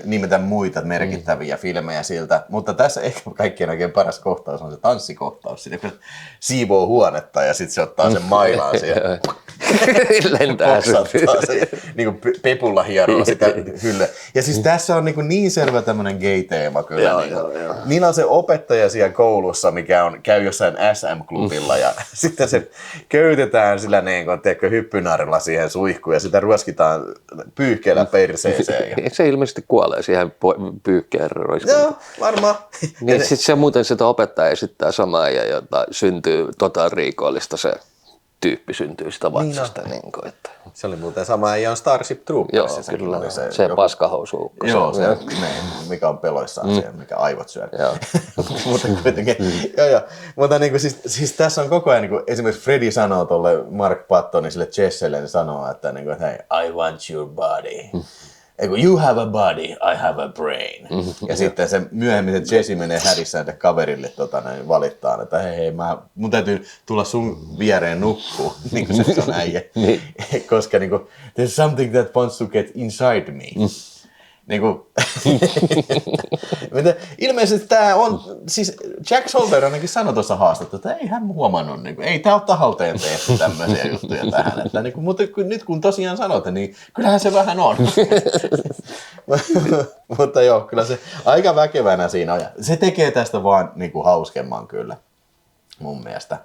nimetä muita merkittäviä filmejä siltä, mutta tässä ehkä kaikkien oikein paras kohtaus on se tanssikohtaus. Siinä kun siivoo huonetta ja sitten se ottaa sen mailaan siihen. Lentää se. Niin kuin pepulla hieroo sitä hyllyä. Ja siis tässä on niin selvä tämmöinen gay-teema kyllä. Niillä on se opettaja siellä koulussa, mikä käy jossain SM-klubilla ja sitten se köytetään sillä hyppynarilla siihen suihkuun ja sitä ruoskitaan pyyhkeellä perseeseen. Se ilmeisesti kuolee siihen pyyhkeen roiskuun. Joo, varmaan. Niin sitten se muuten sitä opettaja esittää samaa ja jota syntyy riikollista se tyyppi syntyy sitä vatsasta. Niin kuin, että. Se oli muuten sama äijä on Starship Troopers. Joo, kyllä. Se joku paskahousu. Joo, mikä on peloissaan siellä, mikä aivot syö. Mutta kuitenkin. Mutta niin kuin, siis tässä on koko ajan, niin kuin, esimerkiksi Freddy sanoo tuolle Mark Pattonille, sille Jesselle, niin sanoo, että niin kuin, hei, I want your body. You have a body, I have a brain. Ja sitten se myöhemmin se Jesse menee hädissään kaverille valittaa, että hei, mun täytyy tulla sun viereen nukkuu, niin kuin se on äijä. Koska niin kuin, there's something that wants to get inside me. Niin kuin, ilmeisesti tämä on, siis Jack Solter ainakin sanoi tuossa haastattelussa, että ei hän huomannut, niin kuin, ei tämä ole tahalteen tehty tämmöisiä juttuja tähän. Että, niin kuin, mutta nyt kun tosiaan sanotte, niin kyllähän se vähän on. Mutta joo, kyllä se aika väkevänä siinä on. Se tekee tästä vaan niin kuin hauskemman kyllä, mun mielestä.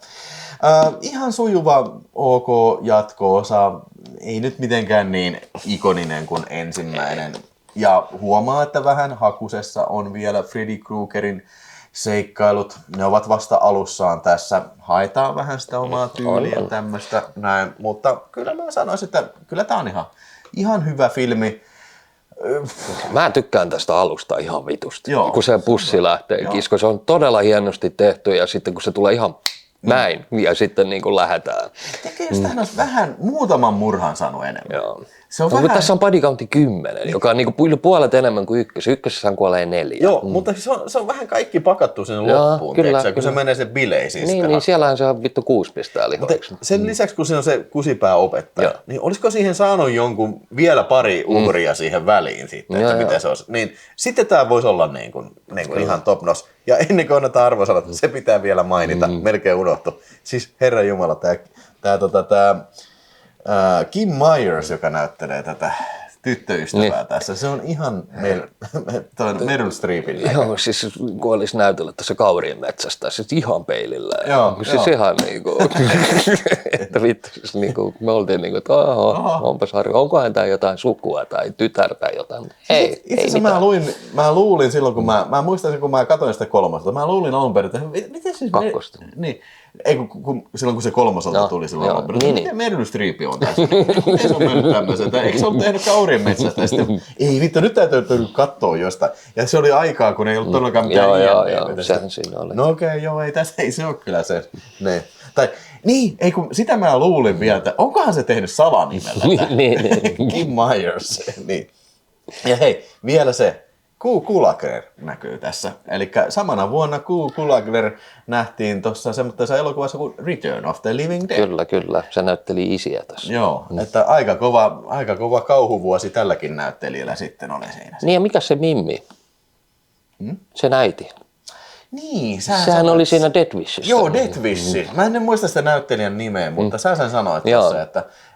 Ihan sujuva OK jatko-osa, ei nyt mitenkään niin ikoninen kuin ensimmäinen. Ja huomaa, että vähän hakusessa on vielä Freddy Kruegerin seikkailut. Ne ovat vasta alussaan tässä. Haetaan vähän sitä omaa tyyliä ja tämmöistä näin. Mutta kyllä mä sanoisin, että kyllä tää on ihan hyvä filmi. Mä tykkään tästä alusta ihan vitusti, kun se pussi lähtee kiskoon. Se on todella hienosti tehty ja sitten kun se tulee ihan näin ja sitten niin kuin lähdetään. Tekee jos tähän olisi vähän muutaman murhan saanut enemmän. Joo. Se on vähän... Tässä on body counti 10, joka on niin kuin puolet enemmän kuin ykkösessä kuolee 4. Joo, mutta se on vähän kaikki pakattu sinne loppuun, kyllä, kun se menee se bileisiin. Niin siellähän se on vittu 6 pistää lihoiksi. Sen lisäksi, kun se on se kusipääopettaja, niin olisiko siihen saanut jonkun vielä pari uhria siihen väliin sitten, että miten se olisi. Niin, sitten tämä voisi olla niin kuin ihan top notch. Ja ennen kuin annetaan arvosanat, se pitää vielä mainita, melkein unohtu. Siis herra jumala, tämä Kim Myers, joka näyttelee tätä tyttöystävää tässä, se on ihan Meryl Streepin näkö. Joo, siis kun olisi näytellyt tässä Kaurien metsästä, siis ihan peilillä. Joo, siis ihan niinku, että vittu, siis niinku, me oltiin niinku, että onpas harvi, onkohan tämä jotain sukua tai tytär tai jotain. Ei, itse asiassa mä luulin silloin, kun mä muistan, kun mä katsoin sitä kolmosta, mä luulin alun perin, että miten siis... Kakkosta. Niin. Ei, silloin kun se kolmoselta tuli silloin alun perin, miten Meryl Streep on tässä? Miten se on mennyt tämmöisen? Eikö se ole tehnyt Kaurien metsästä? Sitten, ei vittu, nyt täytyy katsoa jostain. Ja se oli aikaa, kun ei ollut todellakaan mitään Joo, sehän siinä oli. No okei, ei tässä ei se ole kyllä se. Ne. Tai, niin, ei kun sitä mä luulin vielä, että onkohan se tehnyt salanimellä tämän? Kim Myers. Niin. Ja hei, vielä se. Kulagler näkyy tässä. Eli samana vuonna Kulagler nähtiin tuossa semmoisessa elokuvassa kuin Return of the Living Dead. Kyllä. Se näytteli isiä tässä. Joo, että aika kova kauhuvuosi tälläkin näyttelijällä sitten oli siinä. Niin ja mikä se Mimmi? Se äiti. Niin, sehän oli siinä Death Wishissa. Joo, Death Wish. Mä en muista sitä näyttelijän nimeä, mutta sä sen sanoit tässä,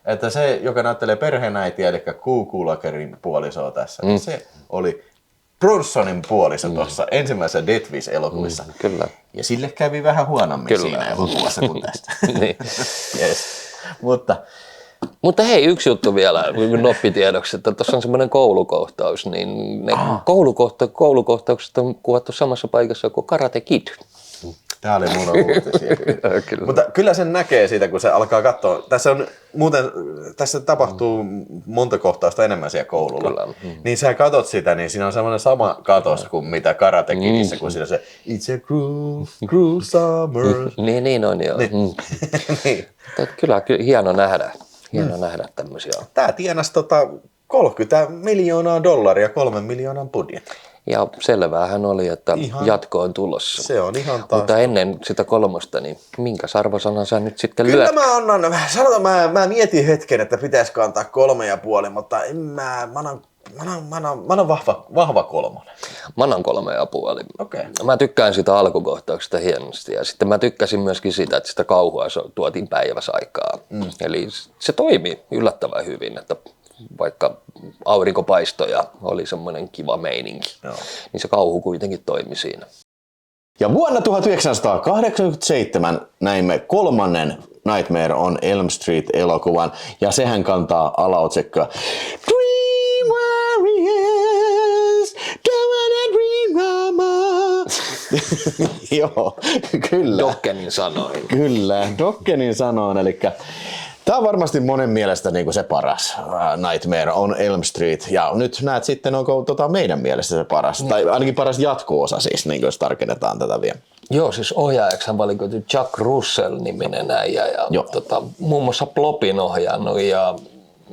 että se, joka näyttelee perheenäitiä, eli Kulaglerin puolisoa tässä, niin se oli Bronsonin puoliso tuossa ensimmäisessä Death Wish-elokuvissa. Kyllä. Ja sille kävi vähän huonommin siinä elokuvassa kuin tästä. Niin. Yes. Mutta hei, yksi juttu vielä noppitiedoksi, että tuossa on semmoinen koulukohtaus, niin ne koulukohtaukset on kuvattu samassa paikassa kuin Karate Kid. Tämä oli mun uutisia. Kyllä. Mutta kyllä sen näkee siitä, kun se alkaa katsoa. Tässä tapahtuu monta kohtausta enemmän siellä koululla. Kyllä. Niin sä katot sitä, niin siinä on semmoinen sama katos kuin mitä Karate Kidissä, kun siinä on se It's a cruel summer. niin on joo. Niin. Kyllä hieno nähdä. Nähdä tämmöisiä. Tämä tienasi $30 miljoonaa, 3 miljoonan budjetti. Ja selväähän oli, että jatko on tulossa. Se on ihan taas. Mutta ennen sitä 3, niin minkä arvosanan sä nyt sitten lyöt? Kyllä mä annan, mä mietin hetken, että pitäisikö antaa 3,5, mutta mä annan vahva 3. Mä annan 3,5. Okay. Mä tykkään sitä alkukohtauksesta hienosti ja sitten mä tykkäsin myöskin sitä, että sitä kauhua tuotiin päiväsaikaa. Eli se toimi yllättävän hyvin, että vaikka aurinko paistoi ja oli semmoinen kiva meininki, niin se kauhu kuitenkin toimi siinä. Ja vuonna 1987 näimme 3. Nightmare on Elm Street-elokuvan, ja sehän kantaa alaotsikkoa Dream Warriors, come on and dream mama. Joo, kyllä. Dokkenin sanoin. Kyllä, Dokkenin sanoin, eli tämä on varmasti monen mielestä niin kuin se paras Nightmare on Elm Street, ja nyt näet sitten, onko meidän mielestä se paras, tai ainakin paras jatko-osa siis, niin jos tarkennetaan tätä vielä. Joo, siis ohjaajaksi hän valikoitu Chuck Russell-niminen äijä, ja muun muassa Plopin ohjannut, ja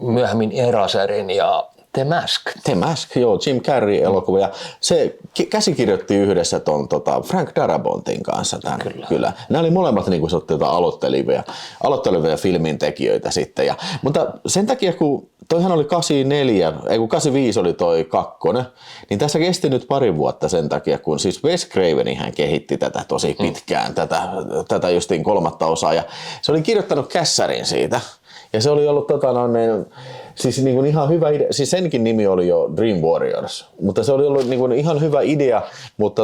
myöhemmin Eraserin ja The Mask. The Mask, joo, Jim Carrey-elokuva, ja se käsikirjoitti yhdessä ton Frank Darabonttin kanssa tämän, kyllä. Nämä oli molemmat niin kuin aloittelevia filmin tekijöitä sitten, mutta sen takia, kun toihan oli 85 oli toi kakkonen, niin tässä kesti nyt pari vuotta sen takia, kun siis Wes Craven hän kehitti tätä tosi pitkään, tätä justiin 3. osaa, ja se oli kirjoittanut kässärin siitä, ja se oli ollut siis niin kuin ihan hyvä idea, siis senkin nimi oli jo Dream Warriors, mutta se oli ollut niin kuin ihan hyvä idea, mutta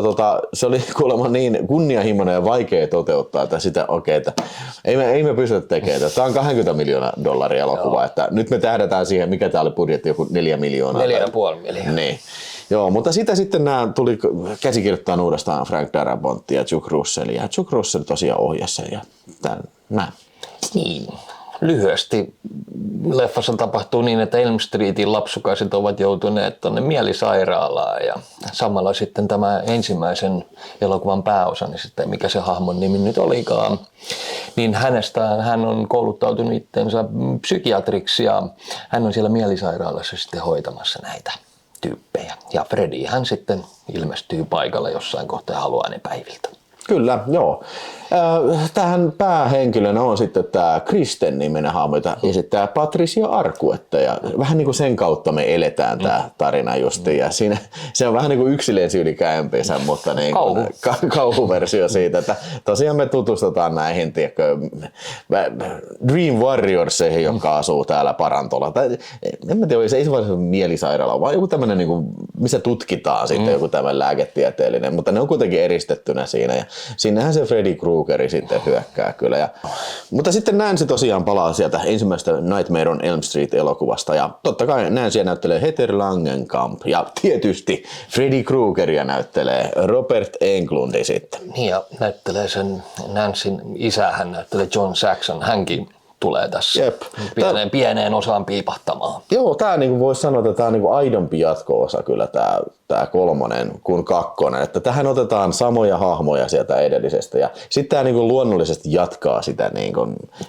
se oli kuulemma niin kunnianhimoinen ja vaikea toteuttaa, että sitä että ei me pystytä tekemään. Tämä on $20 miljoonaa elokuva, että nyt me tähdätään siihen, mikä tämä oli budjetti, joku 4 miljoonaa. 4,5 miljoonaa. Niin. Joo, mutta sitä sitten nämä tuli käsikirjoittaa uudestaan Frank Darabont ja Chuck Russell, ja Chuck Russell tosiaan ohjasi sen, ja näin. Niin. Lyhyesti leffassa tapahtuu niin, että Elm Streetin lapsukaiset ovat joutuneet tuonne mielisairaalaan, ja samalla sitten tämä ensimmäisen elokuvan pääosa, niin sitten mikä se hahmon nimi nyt olikaan, niin hän on kouluttautunut itsensä psykiatriksi, ja hän on siellä mielisairaalassa sitten hoitamassa näitä tyyppejä. Ja Freddy hän sitten ilmestyy paikalle jossain kohtaa ja haluaa ne päiviltä. Kyllä, joo. Tähän päähenkilönä on sitten tämä Kristen-niminen hahmo, jota esittää Patricia Arquette, ja vähän niin kuin sen kautta me eletään tämä tarina justiin, ja siinä se on vähän niin kuin yksi lensi yli käympinsä, mutta niin kauhuversio siitä, että tosiaan me tutustutaan näihin, tiedätkö, Dream Warriorseihin, jotka asuu täällä Parantolla. En mä tiedä, se ei se vaan mielisairaala, vaan joku tämmöinen, niin kuin, missä tutkitaan sitten joku tämmöinen lääketieteellinen, mutta ne on kuitenkin eristettynä siinä, ja sinnehän se Freddy Kruegeri sitten hyökkää kyllä. Mutta sitten Nancy tosiaan palaa sieltä ensimmäistä Nightmare on Elm Street-elokuvasta, ja totta kai Nancy näyttelee Heather Langenkamp, ja tietysti Freddy Kruegeria näyttelee Robert Englund sitten. Niin, ja näyttelee sen Nancyn isä, hän näyttelee John Saxon, hänkin tulee tässä pieneen osaan piipahtamaan. Joo, tämä niin voisi sanoa, että tämä on niin aidompi jatko-osa kyllä tämä 3 kuin 2. Että tähän otetaan samoja hahmoja sieltä edellisestä, ja sitten tämä niin luonnollisesti jatkaa sitä niin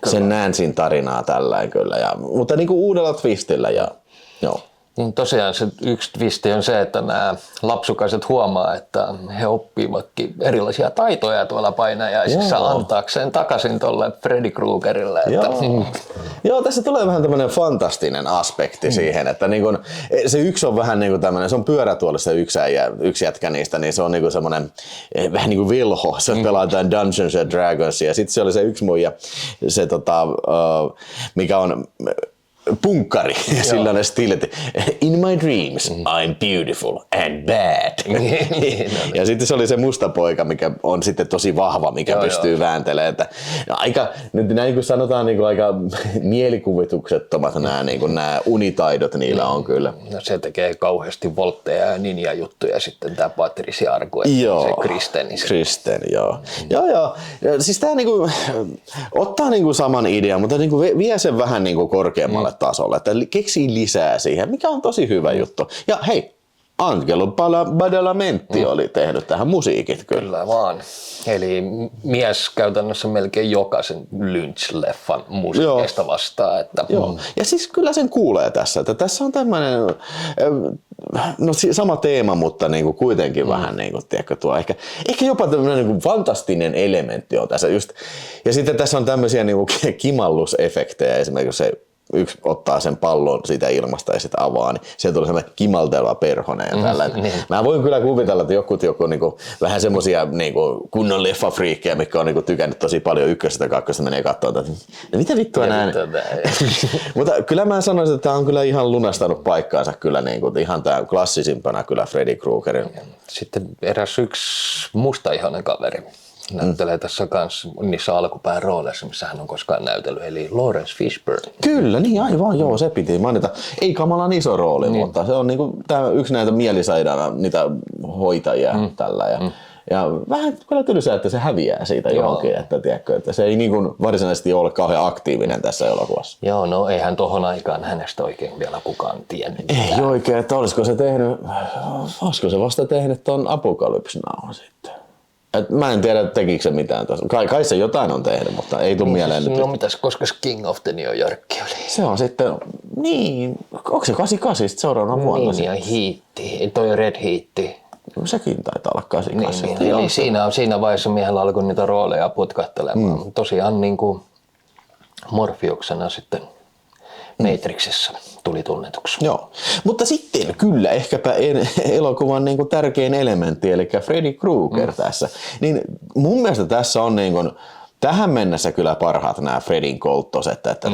sen Nancyn tarinaa tällainen kyllä, mutta niin uudella twistillä. Joo. Niin tosiaan se yksi twisti on se, että nämä lapsukaiset huomaa, että he oppivatkin erilaisia taitoja tuolla painajaisissa antaakseen takaisin tuolle Freddy Kruegerille. Joo, tässä tulee vähän tämmöinen fantastinen aspekti siihen, että niin kun, se yksi on vähän niin kuin tämmöinen, se on pyörätuolissa yksi jätkä niistä, niin se on niin kuin semmoinen vähän niin kuin vilho, se pelaa jotain Dungeons and Dragons, ja sitten se oli se yksi muija, se mikä on punkkari, ja sillä on stiilit, in my dreams I'm beautiful and bad. Ja sitten se oli se musta poika, mikä on sitten tosi vahva, mikä pystyy vääntelemään. Että, aika, nyt näin kun sanotaan, niin kuin aika mielikuvituksettomat nämä unitaidot niillä on kyllä. No, se tekee kauheasti voltteja ja ninja-juttuja sitten tämä Patricia Arquette, se Kristen. Kristen, joo. Joo. Siis tämä niinku, ottaa niinku saman idean, mutta niinku vie sen vähän niinku korkeammalle tasolle, että keksii lisää siihen, mikä on tosi hyvä juttu. Ja hei, Angelo Badalamenti oli tehnyt tähän musiikit kyllä. Kyllä vaan. Eli mies käytännössä melkein jokaisen Lynch-leffan musiikista vastaa. Että, Joo. Ja siis kyllä sen kuulee tässä, että tässä on tämmöinen sama teema, mutta niinku kuitenkin vähän niinku, tiedätkö, tuo ehkä jopa tämmöinen niinku fantastinen elementti on tässä just. Ja sitten tässä on tämmöisiä niinku kimallusefektejä, esimerkiksi se yksi ottaa sen pallon siitä ilmasta ja sitten avaa, niin sieltä tulee semmoinen kimalteleva perhonen ja tällainen. Niin. Mä voin kyllä kuvitella, että joku niinku, vähän semmoisia niinku, kunnon leffafriikkejä, mitkä on niinku, tykännyt tosi paljon ykkösestä ja kakkosesta, menee katsomaan, että mitä vittua näin. Mutta kyllä mä sanoisin, että tämä on kyllä ihan lunastanut paikkaansa kyllä niinku, ihan tämä klassisimpana kyllä Freddy Kruegerin. Sitten eräs yksi mustaihoinen kaveri näyttelee tässä kanssa niissä alkupään rooleissa, missä hän on koskaan näytellyt, eli Lawrence Fishburne. Kyllä, niin aivan, joo, se piti mainita. Ei kamalan iso rooli, mutta se on niinku, yksi näitä mielisairaana niitä hoitajia tällä. Ja vähän kyllä tylsää, että se häviää siitä johonkin, että, tiedätkö, että se ei niin kuin varsinaisesti ole kauhean aktiivinen tässä elokuvassa. Joo, no eihän tohon aikaan hänestä oikein vielä kukaan tiennyt. Ei oikein, että olisiko se vasta tehnyt ton Apocalypse Now sitten. Et mä en tiedä, tekikö se mitään tuossa. Kai se jotain on tehnyt, mutta ei tule mieleen nyt. No mitäs, koska King of the New York oli? Se on sitten, niin, onko se 88 seuraavana vuonna? Niin, ja Heat, toi Red Heat. Sekin taitaa olla 88. Niin, eli siinä vaiheessa miehellä alkoi niitä rooleja putkahtelemaan. Tosiaan niin kuin Morphiuksena sitten Matrixissa tuli tunnetuksi. Joo, mutta sitten kyllä ehkäpä elokuvan niin kuin tärkein elementti, eli Freddy Krueger tässä. Niin mun mielestä tässä on niin kuin, tähän mennessä kyllä parhaat nämä Fredin kolttoset, että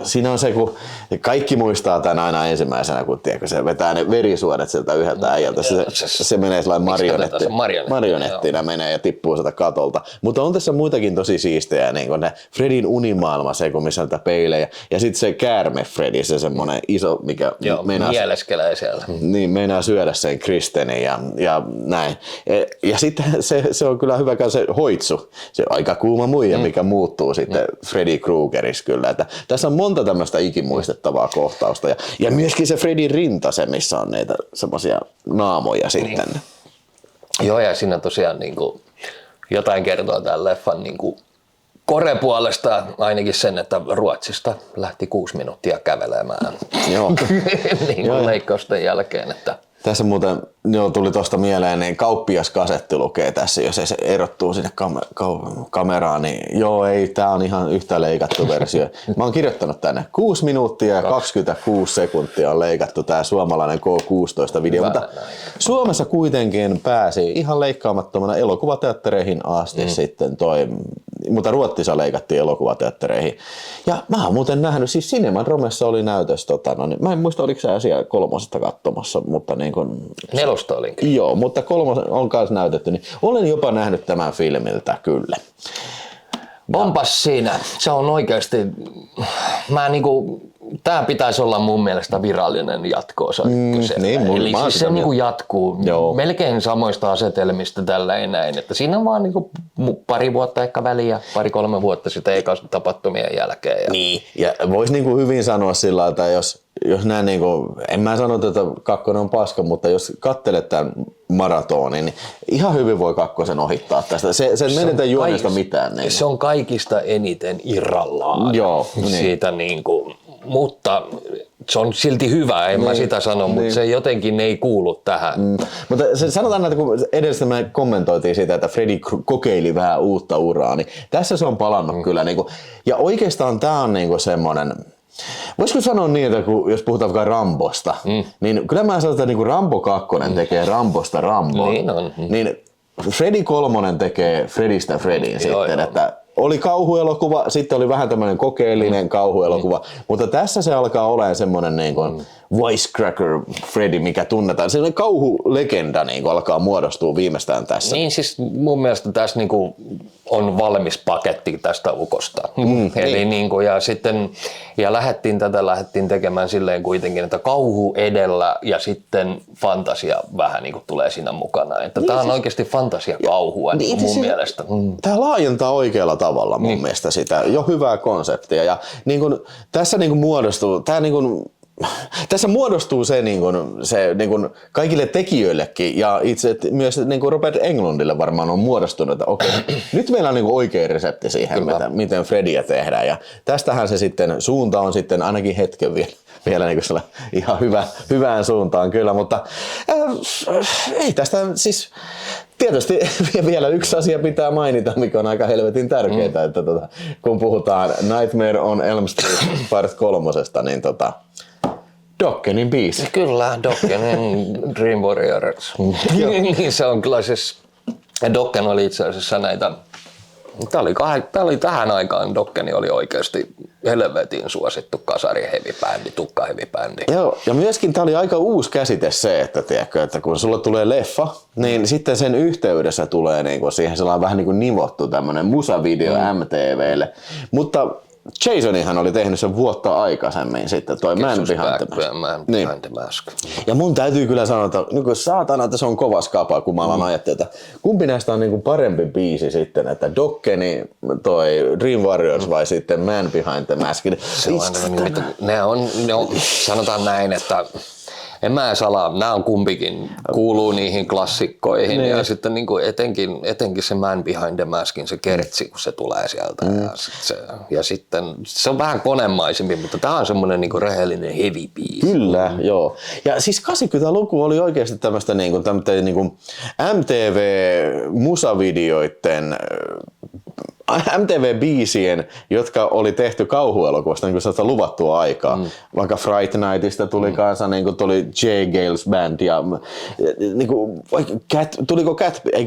siinä on se, kun kaikki muistaa tämän aina ensimmäisenä, kun tiedätkö, se vetää ne verisuonet sieltä yhdeltä äijältä, se menee sellainen marionettina menee ja tippuu sieltä katolta. Mutta on tässä muitakin tosi siistejä, niin kuin ne Fredin unimaailma, se kun missä on niitä peilejä, ja sitten se käärme Freddy, se semmoinen iso, mikä mieleskelee siellä. Niin, meinaa syödä sen Kristenin ja näin. Ja sitten se on kyllä hyvä se hoitsu, se on aika kuuma muija, mikä muuttuu sitten Freddy Kruegerissa kyllä. Että tässä on monta tämmöistä ikimuistettavaa kohtausta. Ja myöskin se Fredin rinta, se missä on niitä semmoisia naamoja sitten. Joo, ja siinä tosiaan niin kuin, jotain kertoo tämän leffan niin kuin Kore-puolesta ainakin sen, että Ruotsista lähti 6 minuuttia kävelemään. Joo. Niin kuin leikkausten jälkeen. Että tässä muuten tuli tuosta mieleen, niin kauppiaskasetti lukee tässä, jos se erottuu sinne kameraan, niin joo, ei, tää on ihan yhtä leikattu versio. Mä oon kirjoittanut tänne 6 minuuttia ja 26 sekuntia on leikattu tää suomalainen K16-video, mutta Suomessa kuitenkin pääsi ihan leikkaamattomana elokuvateattereihin asti sitten mutta Ruotsissa leikattiin elokuvateattereihin. Ja mä oon muuten nähnyt, siis Cineman Romessa oli näytös, niin mä en muista, oliko sä siellä 3 katsomassa, mutta niin kuin 4 oli kyllä. Joo, mutta 3 on kanssa näytetty, niin olen jopa nähnyt tämän filmiltä kyllä. Onpas siinä. Se on oikeasti, tää pitäisi olla mun mielestä virallinen jatko-osa ykköselle. Eli siis se niinku jatkuu melkein samoista asetelmista tällä näin, että siinä on vaan niinku pari vuotta ehkä väliä, 2-3 vuotta sitten eka tapahtumien jälkeen. Ja niin, ja vois niinku hyvin sanoa sillä, että jos näin niinku, en mä sano, että 2 on paska, mutta jos katselet tämän maratonin, niin ihan hyvin voi 2 ohittaa tästä. Se menetä juonesta mitään. Niin. Se on kaikista eniten irrallaan. Joo, siitä niinku, mutta se on silti hyvä, en mä sitä sano, mutta se jotenkin ei kuulu tähän. Mutta sanotaan, että kun edellistä me kommentoitiin sitä, että Freddy kokeili vähän uutta uraa, niin tässä se on palannut kyllä. Niinku, ja oikeastaan tää on niinku semmoinen, voisiko sanoa niin, että jos puhutaan vaikka Rambosta, niin kyllä mä sanon, että niinku Rambo 2 tekee Rambosta Rambon. Niin on. Niin Freddy 3 tekee Fredistä Fredin sitten, että oli kauhuelokuva, sitten oli vähän tämmöinen kokeellinen kauhuelokuva, mutta tässä se alkaa olemaan semmoinen niin kuin Wisecracker Freddy, mikä tunnetaan. Sellainen kauhulegenda niin kuin alkaa muodostua viimeistään tässä. Niin siis mun mielestä tässä niin kuin on valmis paketti tästä ukosta. Eli niin kuin, ja lähdettiin tekemään silleen kuitenkin, että kauhu edellä ja sitten fantasia vähän niin kuin tulee siinä mukana. Että niin, tämä on oikeasti fantasia-kauhua niin mun mielestä. Tämä laajentaa oikealla tavalla mun mielestä sitä jo hyvää konseptia. Ja niin kuin, tässä niin kuin muodostuu, tässä muodostuu se, kaikille tekijöillekin ja itse myös Robert Englundille varmaan on muodostunut, että okei, nyt meillä on oikea resepti siihen, miten Freddyä tehdään. Ja tästähän se sitten, suunta on sitten ainakin hetken vielä ihan hyvään suuntaan kyllä, mutta ei tästä siis. Tietysti vielä yksi asia pitää mainita, mikä on aika helvetin tärkeää, että kun puhutaan Nightmare on Elm Street Part 3, niin Dokkenin biisi. Kyllä, Dokkenin Dream Warriors. Niin se on kyllä siis, Dokken oli itse asiassa näitä, tämä oli tähän aikaan Dokkeni oli oikeasti helvetin suosittu kasari heavy-bändi, tukka heavy-bändi. Joo, ja myöskin tämä oli aika uusi käsite se, että, tiedätkö, että kun sulle tulee leffa, niin sitten sen yhteydessä tulee siihen sellainen vähän niin kuin nivottu tämmöinen musavideo MTVlle. Mutta Jasonihan oli tehnyt sen vuotta aikaisemmin sitten, toi Man Behind the Mask. Ja mun täytyy kyllä sanoa, että niin saatana, että se on kova skapa, kun mä alan ajattelin, että kumpi näistä on niin parempi biisi sitten, että Dokkeni, toi Dream Warriors vai sitten Man Behind the Mask. Ne on, sanotaan näin, että en mä salaa, nämä on kumpikin, kuuluu niihin klassikkoihin ja sitten niin kuin etenkin se Man Behind the Maskin, se kertsi, kun se tulee sieltä ja sitten se on vähän konemaisempi, mutta tämä on semmoinen niin kuin rehellinen heavy biisi. Kyllä, joo. Ja siis 80-luku oli oikeasti tämmöistä niin kuin MTV-musavideoiden MTV-biisien, jotka oli tehty kauhuelokuvasta niin sellaista luvattua aikaa. Vaikka Fright Nightista tuli kanssa, niin kuin tuli J. Gales Band ja niin kuin, tuliko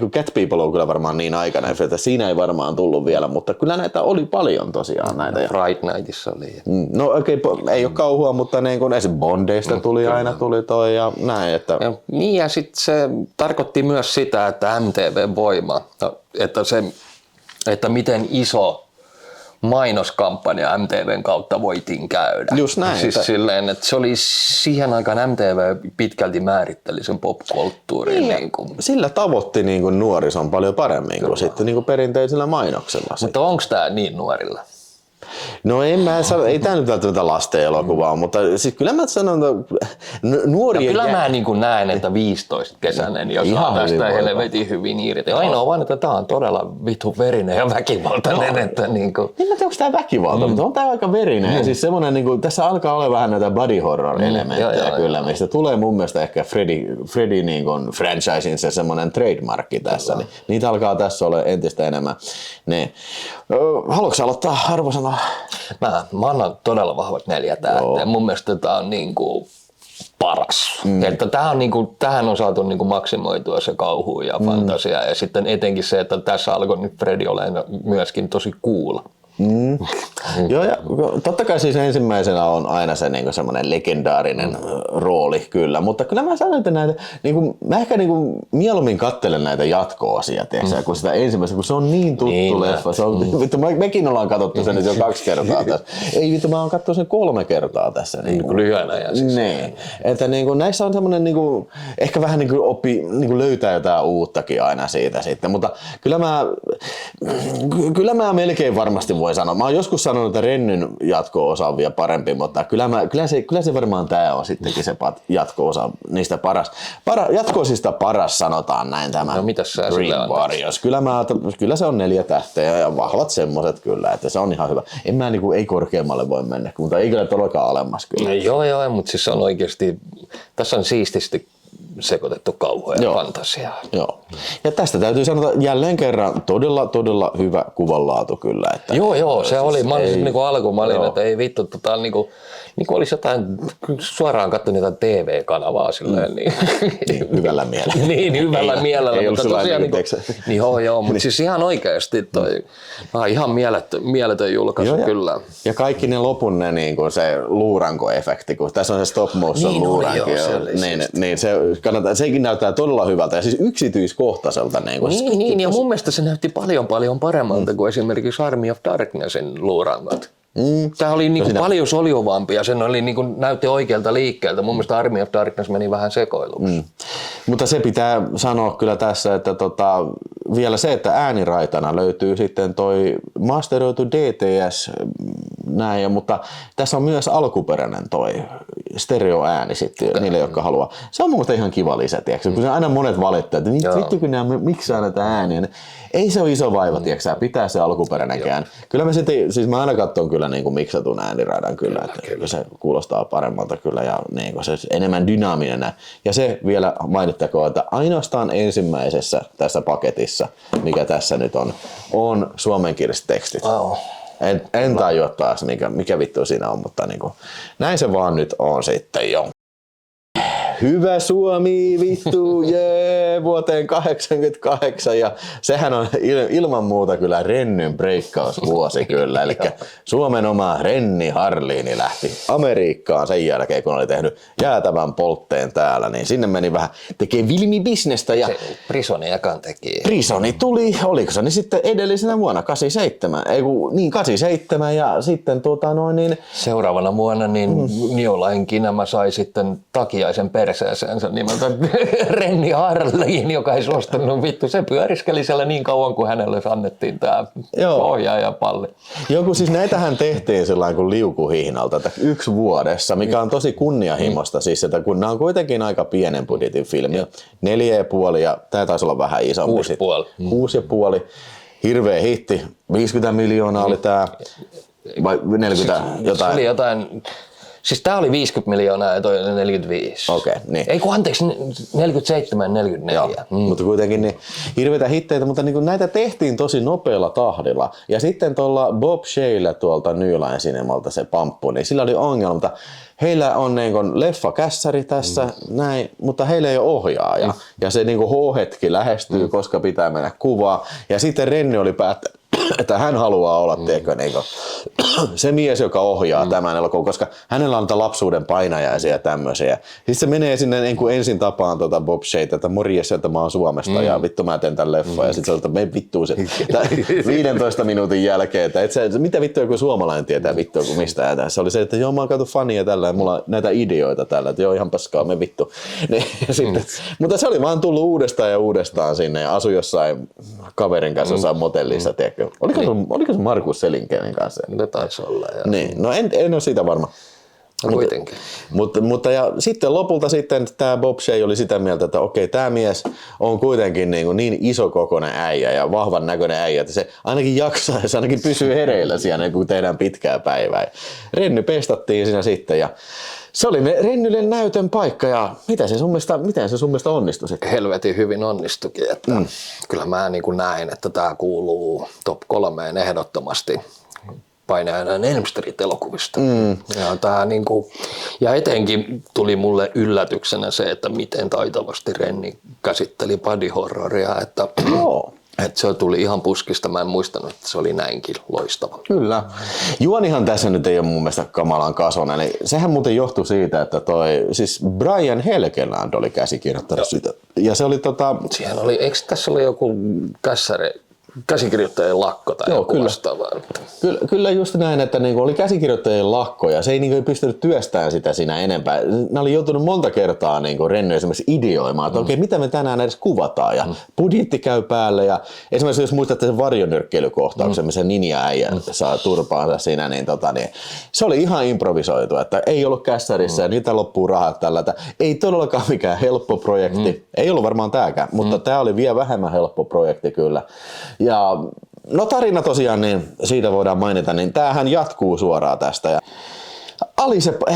Cat People on kyllä varmaan niin aikana, että siinä ei varmaan tullut vielä, mutta kyllä näitä oli paljon tosiaan näitä. Fright Nightissa oli. No okei, ei ole kauhua, mutta niin kuin esim. Bondeista tuli aina tuli toi ja näin. Että... Ja sitten se tarkoitti myös sitä, että MTV-voima, että miten iso mainoskampanja MTVn kautta voitiin käydä. Just näin. Siis silleen, että se oli siihen aikaan MTV pitkälti määritteli sen popkulttuurin. Niin kuin. Sillä tavoitti niin kuin nuorison paljon paremmin kuin sitten niin kuin perinteisellä mainoksella. Mutta onko tämä niin nuorilla? No ei tämä nyt välttämättä lasten elokuvaa, mutta siis kyllä mä sanon, että nuoria... Kyllä mä niin kuin näen, että 15-kesäinen, jos on tästä helvetin hyvin irti. Ainoa vaan, että tämä on todella vittu verinen ja väkivaltainen. No. Että niin kuin... En tiedä, onko tämä väkivalta, mutta on tämä aika verinen. Ja siis semmoinen, niin kuin, tässä alkaa olla vähän näitä body horror elementtejä kyllä, mistä tulee mun mielestä ehkä Freddy niin kuin franchisin se semmoinen trademarkki tässä. Niin, niitä alkaa tässä olla entistä enemmän. Niin. Haluatko aloittaa arvosana? Mä annan todella vahvat 4 tähteä. Mun mielestä tämä on niinku paras. Että tähän on saatu niinku maksimoitua se kauhu ja fantasia ja sitten etenkin se, että tässä alkoi nyt Freddy olemaan myöskin tosi cool. Joo, ja totta kai siis ensimmäisenä on aina se niinku semmoinen legendaarinen rooli kyllä, mutta kyllä mä sanon, että näitä, niinku, mä ehkä niinku mieluummin katselen näitä jatko-osia, kun sitä ensimmäistä, kun se on niin tuttu leffa. Se on, vittu, mekin ollaan katsottu sen nyt jo 2 kertaa tässä. Ei vittu, mä oon katsonut sen 3 kertaa tässä. Niinku lyhyen ajan siis. Niin, että niinku, näissä on semmoinen niinku, ehkä vähän niinku niinku löytää jotain uuttakin aina siitä sitten, mutta kyllä mä melkein varmasti voi sanoa. Mä oon joskus sanonut, että Rennyn jatko-osa on vielä parempi, mutta kyllä se varmaan tää on sittenkin se jatko-osa niistä paras. Jatko-osista paras sanotaan näin tämä Dream Warriors. Kyllä se on 4 tähteä ja vahvat semmoset kyllä, että se on ihan hyvä. En mä niinku, ei korkeammalle voi mennä, mutta ei kyllä todellakaan alemmas kyllä. No, joo, mutta siis on oikeasti, tässä on siististi sekoitettu kauhua ja fantasiaa. Joo. Ja tästä täytyy sanoa jälleen kerran todella hyvä kuvanlaatu kyllä. Että joo, se oli. Mä olin niinku alkumalin, että ei vittu, niinku olisi jotain, suoraan katsonut jotain TV-kanavaa silleen. Niin. Hyvällä mielellä. Niin, hyvällä mielellä. Ei mutta tosiaan niin, mutta siis ihan oikeasti toi ihan mieletön julkaisu kyllä. Ja kaikki ne lopun ne niinku se luuranko-efekti, kun tässä on se stop motion luuranko. Niin se kannattaa, sekin näyttää todella hyvältä ja siis yksityiskohtaiselta. Niin, ja mun mielestä se näytti paljon paremmalta kuin esimerkiksi Army of Darknessin luurangot. Tämä oli niinku paljon soljuvampi ja sen oli niinku näytti oikealta liikkeeltä. Mun mielestä Army of Darkness meni vähän sekoiluksi. Mutta se pitää sanoa kyllä tässä, että vielä se, että ääniraitana löytyy sitten toi masteroitu DTS näin, mutta tässä on myös alkuperäinen toi stereoääni sitten niille, jotka haluaa. Se on mun mielestä ihan kiva lisä, tiiäksä, kun aina monet valittaa, että vittu kun nämä miksaa näitä ääniä. Ei se ole iso vaiva, tiiäksä, pitää se alkuperäinenkään. Kyllä mä sitten, siis mä aina katson kyllä niin kuin miksatun ääniraidan kyllä, että kyllä se kuulostaa paremmalta kyllä ja niin kuin se enemmän dynaaminen. Ja se vielä mainittakoon, että ainoastaan ensimmäisessä tässä paketissa, mikä tässä nyt on suomenkieliset tekstit. En tajua taas, mikä vittu siinä on, mutta niin kuin, näin se vaan nyt on sitten jo. hyvä Suomi, vittu, jee, vuoteen 88 ja sehän on ilman muuta kyllä Rennyn breikkausvuosi kyllä, eli Suomen oma Renni Harliini lähti Amerikkaan sen jälkeen, kun oli tehnyt jäätävän poltteen täällä, niin sinne meni vähän tekee vilmibisnestä ja Prisoni ekan teki. Prisoni tuli, oliko se niin sitten edellisenä vuonna 87, 87 ja sitten niin seuraavana vuonna niin Niolain Kinämä sai sitten takiaisen perseeseensä nimeltä Renni Harliin, joka ei suostunut vittu. Se pyöriskeli siellä niin kauan, kun hänelle annettiin tämä pohja ja palli. Joku siis näitähän tehtiin sellainen kuin liukuhihnalta, että 1 vuodessa, mikä on tosi kunnianhimoista siis, että kun nämä on kuitenkin aika pienen budjetin filmi. 4,5 ja tämä taisi olla vähän isompi. 6,5. Hirveä hitti. 50 miljoonaa oli tämä. Vai 40 jotain? Se oli jotain. Siis tää oli 50 miljoonaa ja toi oli 45. Okei, niin. Ei kun anteeksi, 47 44. Joo, mutta kuitenkin niin hirveitä hitteitä, mutta niin näitä tehtiin tosi nopealla tahdilla. Ja sitten tuolla Bob Shaylla tuolta New Line Cinemalta se pamppu, niin sillä oli ongelma, mutta heillä on niin leffakässäri tässä, näin, mutta heillä ei ole ohjaaja. Ja se niin H-hetki lähestyy, koska pitää mennä kuvaa. Ja sitten Renny oli päättänyt, että hän haluaa olla se mies, joka ohjaa tämän elokuvan, koska hänellä on lapsuuden painajaisia ja tämmöisiä. Sitten se menee sinne niin kuin ensin tapaan Bob Shayta, että morjes, että mä oon Suomesta ja vittu mä teen tämän leffan. Ja sitten se on, että me vittuu se 15 minuutin jälkeen, että mitä vittua joku suomalainen tietää vittua kuin mistä. Ja se oli se, että joo mä oon käyty fania tällä ja mulla on näitä ideoita tällä, että joo ihan paskaa, me vittu. Mutta se oli vaan tullut uudestaan ja uudestaan sinne ja asui jossain kaverin kanssa jossain motellissa, tiedätkö? Oliko se Markus Selinkeinen kanssa? Ne taisi olla. Niin, no en ole siitä varma. No kuitenkin. Mutta ja sitten lopulta sitten tämä Bob Shay oli sitä mieltä, että okei, tämä mies on kuitenkin niin isokokoinen äijä ja vahvan näköinen äijä, että se ainakin jaksaa ja se ainakin pysyy hereillä siellä, kun tehdään pitkää päivää. Renny pestattiin siinä sitten ja se oli Rennylle näytön paikka ja miten se sun mielestä onnistui sitten? Helvetin hyvin onnistukin. Että kyllä mä niin kuin näin, että tämä kuuluu top 3 ehdottomasti painajainen Elm Street-elokuvista. Ja, ja etenkin tuli mulle yllätyksenä se, että miten taitavasti Renny käsitteli body horroria. Että se tuli ihan puskista. Mä en muistanut, että se oli näinkin loistava. Kyllä. Juonihan tässä nyt ei ole mun mielestä kamalan kasvona. Niin sehän muuten johtui siitä, että siis Brian Helgeland oli käsikirjoittanut sitä. Ja se oli Siihen oli, eikö tässä oli joku käsikirjoittajien lakko tai joku vastaava? Kyllä just näin, että niinku oli käsikirjoittajien lakko ja se ei niinku pystynyt työstämään sitä siinä enempää. Ne oli joutunut monta kertaa niinku Renny esimerkiksi ideoimaan, että okei, mitä me tänään edes kuvataan ja budjetti käy päälle ja esimerkiksi jos muistatte sen varjonyrkkeilykohtauksen, missä Ninja-äijä saa turpaansa siinä, niin se oli ihan improvisoitu, että ei ollut kässärissä ja niitä loppuu rahat tällä. Ei todellakaan mikään helppo projekti, ei ollut varmaan tääkään, mutta tää oli vielä vähemmän helppo projekti kyllä. Ja no tarina tosiaan, niin siitä voidaan mainita, niin tämähän jatkuu suoraan tästä. Ja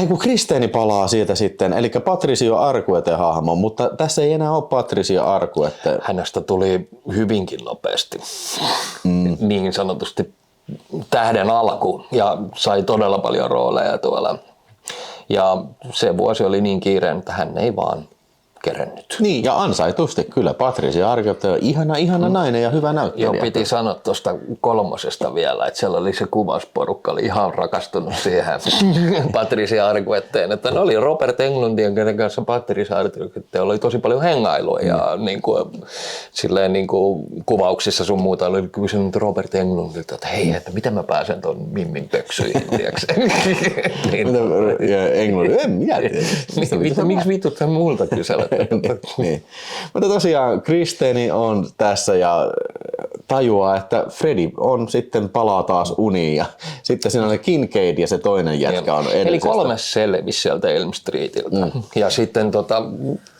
kun Kristeeni palaa siitä sitten, eli Patricio Arquette hahmo, mutta tässä ei enää ole Patricio Arquette. Hänestä tuli hyvinkin nopeasti, niin sanotusti tähden alku ja sai todella paljon rooleja tuolla. Ja se vuosi oli niin kiireinen, että hän ei vaan kerennyt. Niin, ja ansaitusti kyllä. Patricia Arquette on ihana nainen ja hyvä näyttelijä. Joo, piti sanoa tuosta 3. vielä, että siellä oli se kuvausporukka, oli ihan rakastunut siihen Patricia Arquetteen. Että ne oli Robert Englundin, kenen kanssa Patricia Arquette oli tosi paljon hengailua ja silleen kuvauksissa sun muuta oli kysynyt Robert Englundilta, että hei, että miten mä pääsen ton Mimmin pöksyihin, tiiäksä? Englund, en minä tiedä. Miksi vitut sä multa kyselet? Niin. Mutta tosiaan Kristeeni on tässä ja tajuaa, että Freddy on sitten palaa taas uniin ja sitten siinä on Kincaid ja se toinen jätkä on edellisestä. Eli 3 selvisi sieltä Elm Streetiltä ja sitten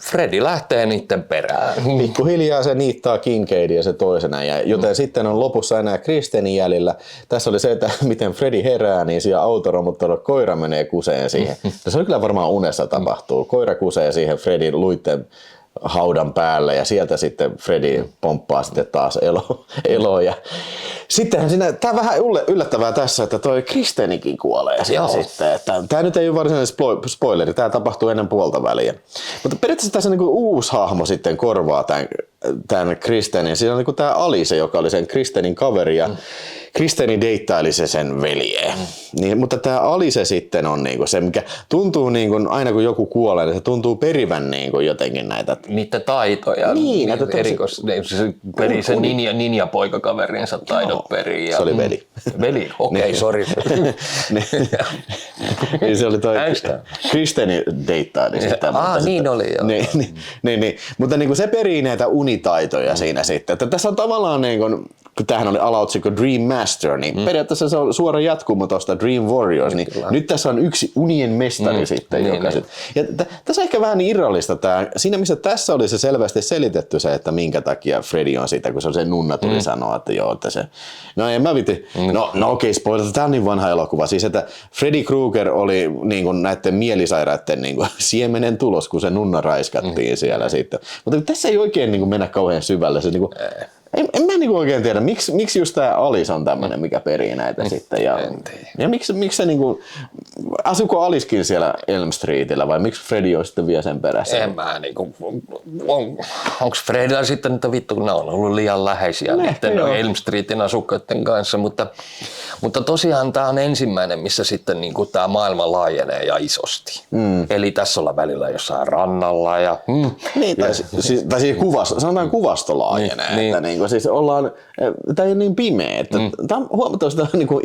Freddy lähtee niiden perään. Pikkuhiljaa se niittaa Kincaidia se toisena, joten sitten on lopussa enää Kristeenin jäljellä. Tässä oli se, että miten Freddy herää, niin siellä autoromuttelua koira menee kuseen siihen. Se oli kyllä varmaan unessa tapahtuu. Koira kusee siihen Freddyn luitten haudan päälle ja sieltä sitten Freddy pomppaa sitten taas eloon. Ja sittenhän siinä, tää on vähän yllättävää tässä, että toi Kristenikin kuolee siinä sitten. Tää nyt ei ole varsinainen spoileri, tää tapahtuu ennen puolta väliä. Mutta periaatteessa tässä niinku uusi hahmo sitten korvaa tämän Kristenin. Siinä on niinku tää Alice, joka oli sen Kristenin kaveri ja Kristeni deittaili sen veljeen. Niin, mutta tämä Alice sitten on niinku se, mikä tuntuu niinku, aina kun joku kuolee, niin se tuntuu perivän niinku jotenkin näitä. Niiden taitoja. Niin, se perii sen ninja-poikakaverinsa taidot perii. Ja... Se oli veli. Veli, okei, sori. Niin se oli toi Kristeni deittaili sitä. Niin oli joo. Niin. Mutta niinku se perii näitä unitaitoja siinä sitten. Että tässä on tavallaan niinku, kun tämähän oli alaotsikko Dream Master, niin periaatteessa se on suora jatkumo tuosta Dream Warriors, niin nyt tässä on yksi unien mestari sitten. Joka niin. Ja tässä on ehkä vähän niin irrallista tämä, siinä missä tässä oli se selvästi selitetty se, että minkä takia Freddy on sitä, kun se nunna tuli sanoa, että joo, että se, no en mä viti, no okei, spoilata, tämä on niin vanha elokuva, siis että Freddy Krueger oli niin kuin näiden mielisairaiden niin kuin siemenen tulos, kun se nunna raiskattiin siellä sitten, mutta tässä ei oikein niin kuin mennä kauhean syvälle, se niin kuin, en mä niinku oikein tiedä, miksi just tää Alice on tämmönen, mikä perii näitä sitten. Ja miksi se niinku, asuuko Alicekin siellä Elm Streetillä vai miksi Freddy on sitten vie sen perässä? En mä niinku, onks Freddyllä sitten nyt vittu, kun ne on ollut liian läheisiä niiden Elm Streetin asukkaiden kanssa, mutta tosiaan tää on ensimmäinen, missä sitten niinku tää maailma laajenee ja isosti. Eli tässä ollaan välillä jossain rannalla ja... Niin, tai siis sanotaan kuvasto laajenee, että niinku, siis ollaan, tää ei ole niin pimeä, että tää on huomattavasti niinku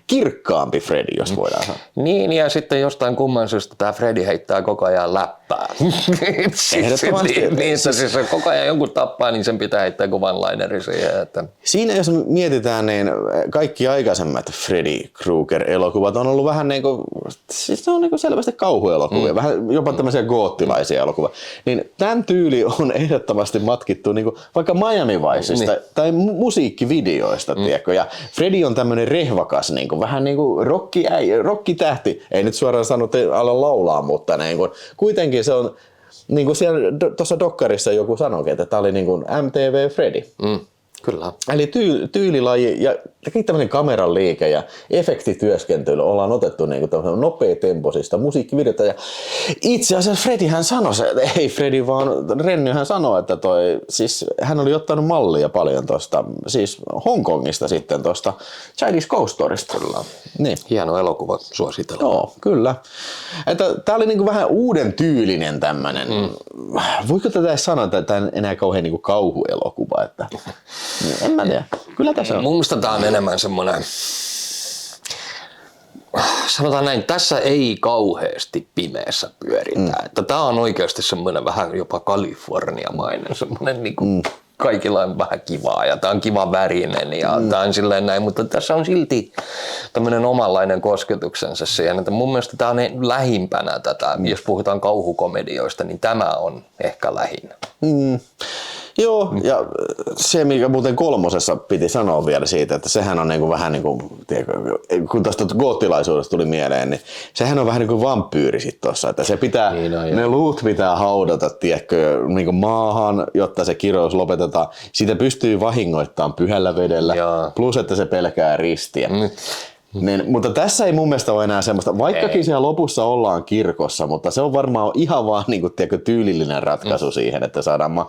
kirkkaampi Freddy, jos voidaan sanoa. Niin, ja sitten jostain kumman syystä tää Freddy heittää koko ajan läppää. Niin, siis koko ajan jonkun tappaa, niin sen pitää heittää one-lineri siihen. Että... Siinä jos mietitään, niin kaikki aikaisemmat Freddy Krueger-elokuvat on ollut vähän niinku, siis ne on niinku selvästi kauhuelokuvia, vähän jopa tämmöisiä goottilaisia elokuvia. Niin tämän tyyli on ehdottomasti matkittu niinku vaikka Miami Viceista tai musiikkivideoista, tiedätkö? Ja Freddy on tämmöinen rehvakas, niinku, vähän niin kuin rockitähti. Ei nyt suoraan sano, että ala laulaa, mutta niinku, kuitenkin se on, niin kuin siellä tuossa dokkarissa joku sanoikin, että tämä oli niin kuin MTV Freddy. Kyllä. Eli tyylilaji ja tämmöinen kameran liike ja efektityöskentely ollaan otettu niin kuin nopeatempoisista musiikkivideota. Ja itse asiassa Freddyhän sanoi, ei Freddy vaan Rennyhän sanoi, että siis hän oli ottanut mallia paljon tuosta, siis Hongkongista sitten tuosta Chinese Ghost Storysta. Kyllä. Niin. Hieno elokuva, suositellaan. Joo, kyllä. Tämä oli niin kuin vähän uuden tyylinen tämmöinen, voiko tätä edes sanoa, että tämä on enää kauhean niin kuin kauhuelokuva, että... En mä tiedä. Kyllä tässä on. Mun mielestä tää on enemmän semmoinen, sanotaan näin, tässä ei kauheasti pimeässä pyöritä. Että tää on oikeasti semmoinen vähän jopa Kaliforniamainen, semmoinen niinku kaikilla on vähän kivaa ja tää on kiva värinen ja tää on silleen näin, mutta tässä on silti tämmöinen omanlainen kosketuksensa siihen, että mun mielestä tää on lähimpänä tätä, jos puhutaan kauhukomedioista, niin tämä on ehkä lähinnä. Joo, ja se mikä muuten kolmosessa piti sanoa vielä siitä, että sehän on niinku vähän niin kuin, kun tuosta goottilaisuudesta tuli mieleen, niin sehän on vähän niin kuin vampyyri sit tossa, että se pitää, ne luut pitää haudata, tiedätkö, niin kuin maahan, jotta se kirous lopetetaan. Siitä pystyy vahingoittamaan pyhällä vedellä, plus että se pelkää ristiä. Niin, mutta tässä ei mun mielestä ole enää semmoista, vaikkakin siellä lopussa ollaan kirkossa, mutta se on varmaan ihan vaan niin kuin, tiedätkö, tyylillinen ratkaisu siihen, että saadaan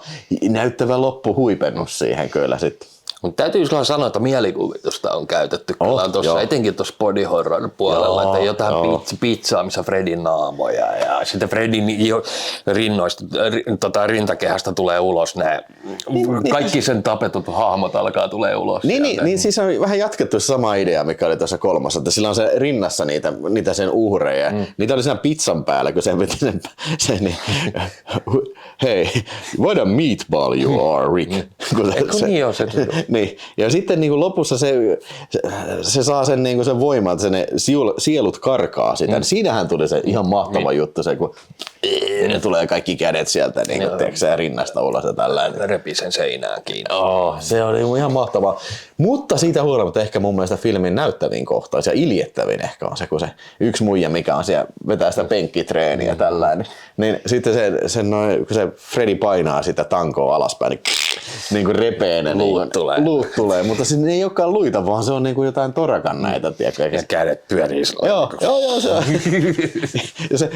näyttävä loppuhuipennus siihen kyllä sitten. Mutta täytyy kyllä sanoa, että mielikuvitusta on käytetty kyllä tuossa, etenkin tuossa body horror puolella, että jotain pizzaa, missä Freddyn naamoja ja sitten Freddyn rinnoista, rintakehästä tulee ulos ne, kaikki sen tapetut hahmot alkaa tulee ulos. Niin siis on vähän jatkettu se sama idea, mikä oli tuossa kolmossa, että sillä on se rinnassa niitä sen uhreja. Niitä oli siinä pizzan päällä, kun sen veti sen niin, hei, what a meatball you are, Rick. Eikö niin on se? Niin. Ja sitten niin kuin lopussa se saa sen, niin kuin sen voiman, että ne sielut karkaa sitä. Siinähän tuli se ihan mahtava juttu, se kun ne tulee kaikki kädet sieltä niin kuin, rinnasta ulos ja tällainen. Repi sen seinään kiinni. Se oli ihan mahtavaa. Mutta siitä huolimatta ehkä mun mielestä filmin näyttävin kohtaus ja iljettävin ehkä on se, kun se yksi muija, mikä on siellä, vetää sitä penkkitreeniä ja tällainen. Niin sitten kun se Freddy painaa sitä tankoa alaspäin, niin kuin repee ne. Luut tulee. Mutta se ei olekaan luita, vaan se on niin kuin jotain torakan näitä. Ja kädet pyörii. Joo, se on.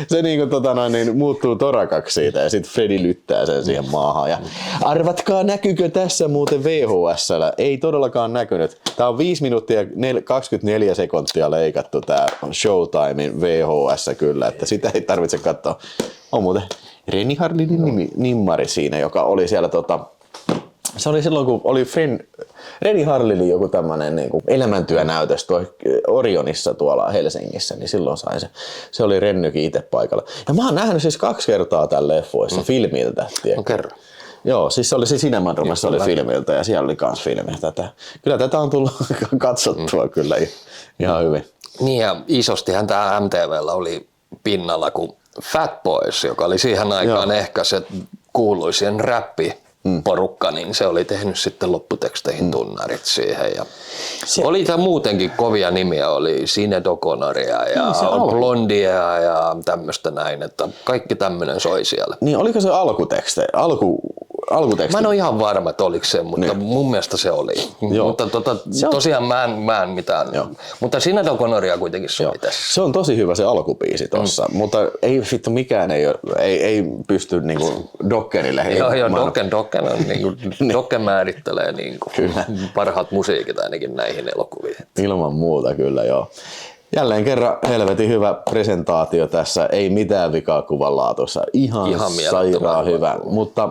se niin kuin, niin muuttuu torakaksi siitä ja sitten Freddy lyttää sen siihen maahan. Ja arvatkaa, näkyykö tässä muuten VHS:llä? Ei todellakaan näkynyt. Tää on 5 minuuttia 24 sekuntia leikattu tää Showtimein VHS kyllä, että sitä ei tarvitse katsoa. On muuten Renny Harlinin nimmari siinä, joka oli siellä se oli silloin, kun oli Renny Harlinin joku tämmönen niin kuin elämäntyönäytös Orionissa tuolla Helsingissä, niin silloin sai se. Se oli Rennykin itse paikalla. Ja mä oon nähnyt siis 2 kertaa tämän leffoissa filmiltä. No kerro. Joo, siis se oli se Cinemadromessa oli filmiltä ja siellä oli kans filmi. Kyllä tätä on tullut katsottua kyllä ihan hyvin. Niin ja isostihan tää MTV:llä oli pinnalla, kun Fat Boys, joka oli siihen aikaan ehkä se kuuluisin räppiporukka, niin se oli tehnyt sitten lopputeksteihin tunnarit siihen. Ja oli muutenkin kovia nimiä, oli Sinead O'Connoria ja Blondia ja tämmöistä näin, että kaikki tämmöinen soi siellä. Niin oliko se alkuteksti? Mä en ole ihan varma, että oliko se, mutta mun mielestä se oli. Joo. Mutta tosiaan mä en mitään. Mutta Sinead O'Connoria kuitenkin soi tässä. Se on tosi hyvä se alkubiisi tossa, mutta ei vittu mikään ei pysty niinku Dokkenille. Joo, Dokken on niinku, Dokken määrittelee niinku parhaat musiikit ainakin näihin elokuviin. Ilman muuta kyllä, joo. Jälleen kerran helvetin hyvä presentaatio tässä, ei mitään vikaa kuvan laatussa, ihan sairaan hyvä, mutta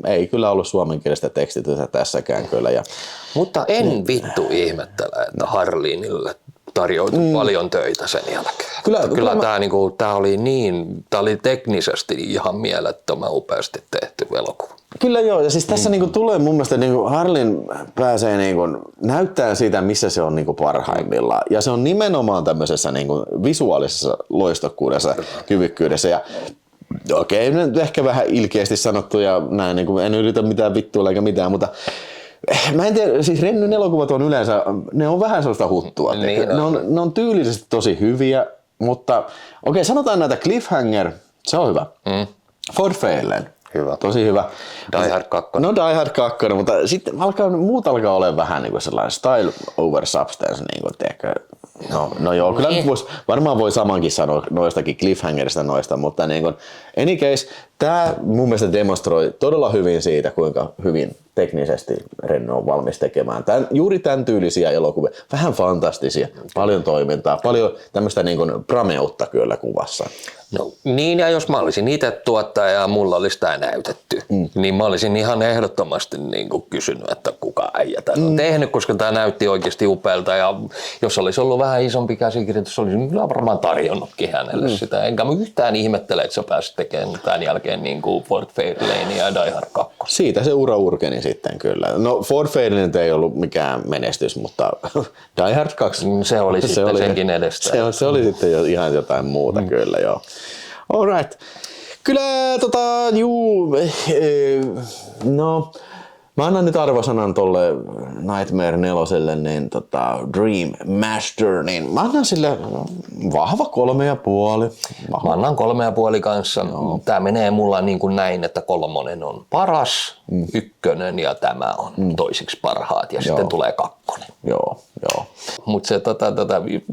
ei kyllä ollut suomenkielistä tekstitystä tässäkään kyllä. Mutta en vittu ihmettele, että Harlinille tarjoutui paljon töitä sen jälkeen. Kyllä tämä oli teknisesti ihan mielettömän upeasti tehty elokuva. Kyllä joo, ja siis tässä tulee mun mielestä Harlin pääsee näyttää siitä, missä se on parhaimmillaan. Ja se on nimenomaan tämmöisessä visuaalisessa loistokkuudessa, kyvykkyydessä. Ja okei, nyt ehkä vähän ilkeästi sanottu ja näin, en yritä mitään vittuilla eikä mitään, mutta mä en tiedä, siis Rennyn elokuvat on yleensä, ne on vähän sellaista huttua. Niin ne on tyylisesti tosi hyviä, mutta okei, sanotaan näitä Cliffhanger, se on hyvä. Ford Fairlane. Hyvä. Tosi hyvä. Die Hard 2. No Die Hard 2, mutta sitten muut alkaa olla vähän sellainen style over substance, No joo, kyllä varmaan voi samankin sanoa noistakin Cliffhangerista noista, mutta any case, tämä mun mielestä demonstroi todella hyvin siitä, kuinka hyvin teknisesti Renny on valmis tekemään juuri tämän tyylisiä elokuvia. Vähän fantastisia, paljon toimintaa, paljon tämmöistä prameutta kyllä kuvassa. No niin, ja jos mä olisin itse tuottaja ja mulla olisi tämä näytetty, niin mä olisin ihan ehdottomasti kysynyt, että kuka äijä tämän on tehnyt, koska tämä näytti oikeasti upealta, ja jos olisi ollut vähän isompi käsikirjoitus, olisin kyllä varmaan tarjonnutkin hänelle sitä. Enkä mä yhtään ihmettele, että sä pääsit tekemään tämän jälkeen Ford Fairlane ja Die Hard 2. Siitä se ura urkeni sitten kyllä. No Ford Fairlane ei ollut mikään menestys, mutta Die Hard 2. Se oli sitten senkin edestä. Se oli sitten jo ihan jotain muuta kyllä, joo. All right. Kyllä no mä annan nyt arvosanan tolle Nightmare 4:lle, niin Dream Master, niin mä annan sille vahva 3,5. Mä annan 3,5 kanssa. Tää menee mulla näin, että 3 on paras, 1 ja tämä on toisiksi parhaat ja sitten tulee 2. Joo. Mutta se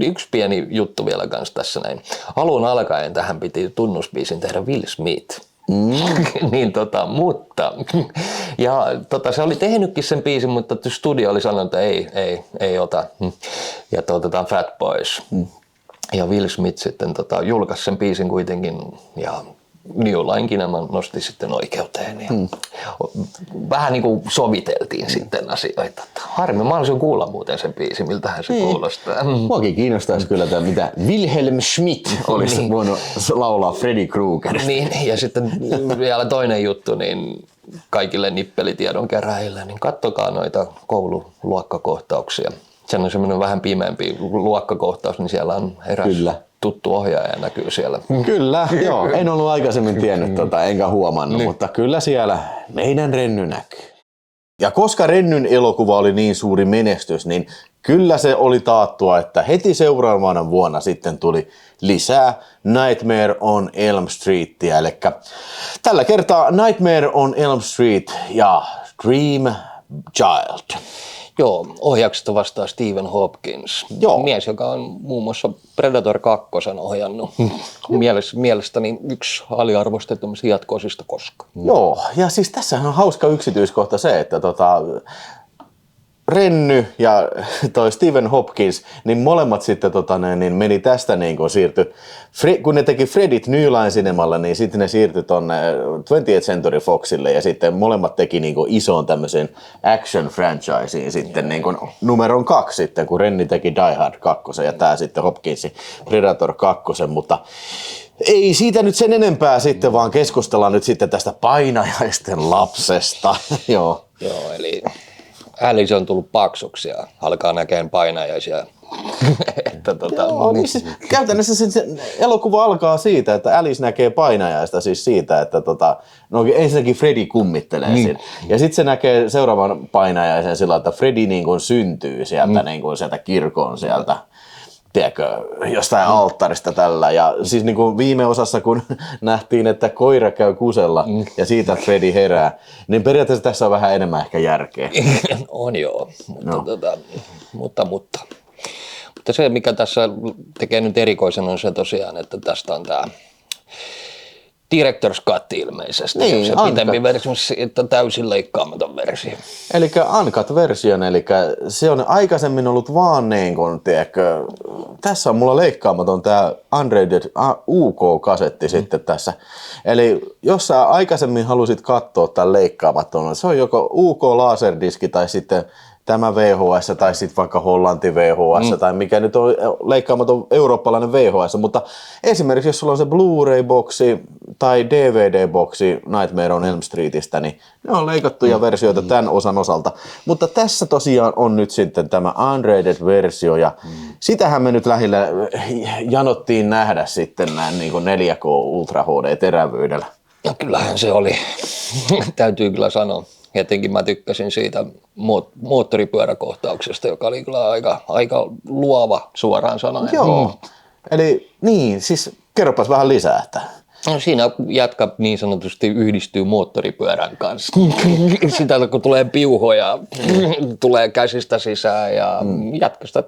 yksi pieni juttu vielä kanssa tässä näin. Alun alkaen tähän piti tunnusbiisin tehdä Will Smith. Mutta ja se oli tehnytkin sen biisin, mutta studio oli sanonut, että ei ota ja otetaan Fat Boys. Ja Will Smith sitten julkaisi sen biisin kuitenkin ja New Line Kinema nosti sitten oikeuteen. Ja vähän niin kuin soviteltiin sitten asioita. Harmi, mä haluaisin kuulla muuten sen biisin, miltähän se kuulostaa. Muakin kiinnostaisi kyllä tämä, mitä Wilhelm Schmidt olisi voinut laulaa Freddy Krueger. Niin, ja sitten vielä toinen juttu, niin kaikille nippelitiedon keräjille, niin kattokaa noita koululuokkakohtauksia. Se on semmoinen vähän pimeämpi luokkakohtaus, niin siellä on eräs tuttu ohjaaja näkyy siellä. Kyllä, joo. En ollut aikaisemmin tiennyt enkä huomannut, mutta kyllä siellä meidän Renny näkyy. Ja koska Rennyn elokuva oli niin suuri menestys, niin kyllä se oli taattua, että heti seuraavana vuonna sitten tuli lisää Nightmare on Elm Streetia. Eli tällä kertaa Nightmare on Elm Street ja Dream Child. Joo, ohjauksesta vastaa Stephen Hopkins. Joo. Mies, joka on muun muassa Predator 2 ohjannut. Mielestäni yksi aliarvostetummista jatko-osista koskaan. Joo, ja siis tässä on hauska yksityiskohta se, että Renny ja toi Stephen Hopkins, niin molemmat sitten niin meni tästä niin kuin siirtyi, kun ne teki Freddyt New Line Cinemalla, niin sitten ne siirtyi tonne 20th Century Foxille ja sitten molemmat teki niin kuin ison tämmöisen action franchiseen sitten niin kuin numeron 2 sitten, kun Renny teki Die Hard 2 ja tää sitten Hopkinsin Predator 2, mutta ei siitä nyt sen enempää sitten, vaan keskustellaan nyt sitten tästä painajaisten lapsesta. Joo, eli Alice on tullut paksuksi ja alkaa näkemään painajaisia. Joo, niin siis, käytännössä se elokuva alkaa siitä, että Alice näkee painajaista, siis siitä, että ensinnäkin Freddy kummittelee siinä. Ja sitten se näkee seuraavan painajaisen sillä, että Freddy niin kuin syntyy sieltä, niin kuin sieltä kirkon sieltä. Tiedätkö, jostain alttarista tällä. Ja siis niin kuin viime osassa, kun nähtiin, että koira käy kusella ja siitä Freddy herää, niin periaatteessa tässä on vähän enemmän ehkä järkeä. On joo, mutta se, mikä tässä tekee nyt erikoisen, on se tosiaan, että tästä on tämä Director's Cut ilmeisesti. Niin, se pitempi versio, että täysin leikkaamaton versio. Eli uncut-version, eli se on aikaisemmin ollut vaan niin kuin, tiedätkö, tässä on mulla leikkaamaton tämä unrated UK-kasetti sitten tässä. Eli jos sä aikaisemmin halusit katsoa tämän leikkaamattoman, se on joko UK-laserdiski tai sitten tämä VHS tai sitten vaikka Hollanti VHS tai mikä nyt on leikkaamaton eurooppalainen VHS, mutta esimerkiksi jos sulla on se Blu-ray-boksi tai DVD-boksi Nightmare on Elm Streetistä, niin ne on leikattuja versioita tämän osan osalta. Mutta tässä tosiaan on nyt sitten tämä unrated-versio ja sitähän me nyt lähinnä janottiin nähdä sitten näin niin kuin 4K Ultra HD-terävyydellä. Ja kyllähän se oli, täytyy kyllä sanoa. Etenkin mä tykkäsin siitä moottoripyöräkohtauksesta, joka oli kyllä aika luova suoraan sanoen. Joo, eli niin, siis kerropas vähän lisää. Että no, siinä jätkä niin sanotusti yhdistyy moottoripyörän kanssa. Sitä kun tulee piuhoja, tulee käsistä sisään ja jätkästä.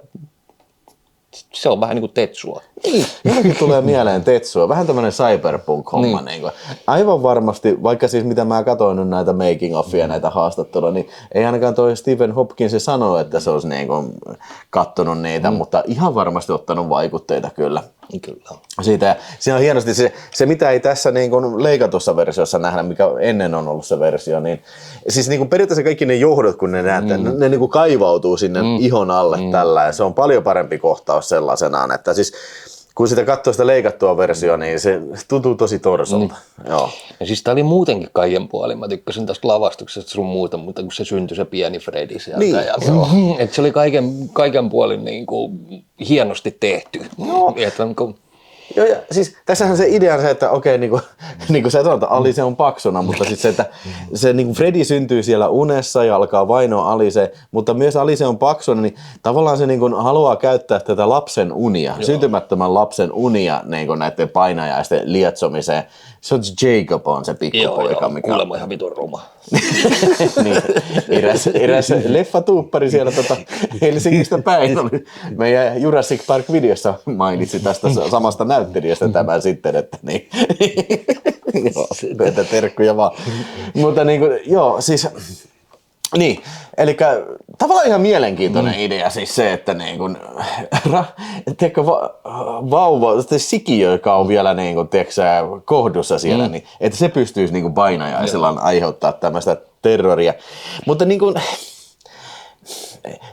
Se on vähän niin kuin Tetsua. Niin, jotenkin tulee mieleen Tetsua. Vähän tämmöinen cyberpunk-homma. Niin. Aivan varmasti, vaikka siis mitä mä katsoin nyt näitä making-offia, näitä haastatteluja, niin ei ainakaan toi Stephen Hopkins sano, että se olisi niin kuin kattonut niitä, mutta ihan varmasti ottanut vaikutteita kyllä. Kyllä. Siitä, siinä on hienosti se mitä ei tässä niin kuin leikatussa versiossa nähdä, mikä ennen on ollut se versio, niin siis niin kuin periaatteessa kaikki ne johdot, kun ne näette, ne niin kuin kaivautuu sinne ihon alle tällä, ja se on paljon parempi kohtaus sellaisenaan, että siis kun sitä katsoo sitä leikattua versiota, niin se tuntuu tosi torsolta. Joo. Ja siis tää oli muutenkin kaiken puolin. Mä tykkäsin tästä lavastuksesta sun muuta, mutta kun se syntyi se pieni Freddy sieltä. Niin. Ja et se oli kaiken puolin niin kuin hienosti tehty. Joo. Joo, ja siis tässähän se idea on se, että okei, niin kuin sä sanoit, Alice on paksuna, mutta sitten se, että se niin kuin Freddy syntyy siellä unessa ja alkaa vainoa Alice, mutta myös Alice on paksuna, niin tavallaan se niin kuin haluaa käyttää tätä lapsen unia, syntymättömän lapsen unia niin kuin näiden painajaisten lietsomiseen. Se on Jacob on se pikkupoika, mikä on. Kuulemma ihan vitun ruma. Niin, eräs leffatuuppari siellä Helsingistä päin oli. Meidän Jurassic Park-videossa mainitsi tästä samasta näyttelijästä tämän sitten, että niin. Joo, että terkkuja vaan. Mutta niin kuin, joo, siis Niin, eli tavallaan ihan mielenkiintoinen idea siis se, että niin kun, tiedätkö, vauva, sikiö, joka on vielä niin kun, tiedätkö, kohdussa siellä, niin että se pystyisi niin kun painajaisillaan aiheuttaa tämmöistä terroria. Mutta niin kun,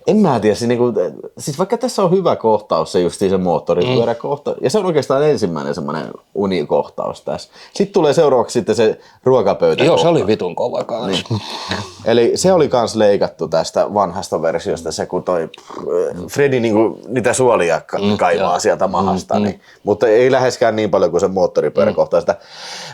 en mä tiedä, siis vaikka tässä on hyvä kohtaus, se just se moottoripyöräkohtaus, ja se on oikeastaan ensimmäinen semmoinen unikohtaus tässä. Sitten tulee seuraavaksi sitten se ruokapöytä. Joo, se oli vitun kova kanssa. Niin. Eli se oli kans leikattu tästä vanhasta versiosta, se kun toi Freddy niinku niitä suolia kaivaa sieltä mahasta, niin, mutta ei läheskään niin paljon kuin se moottoripyöräkohtaus.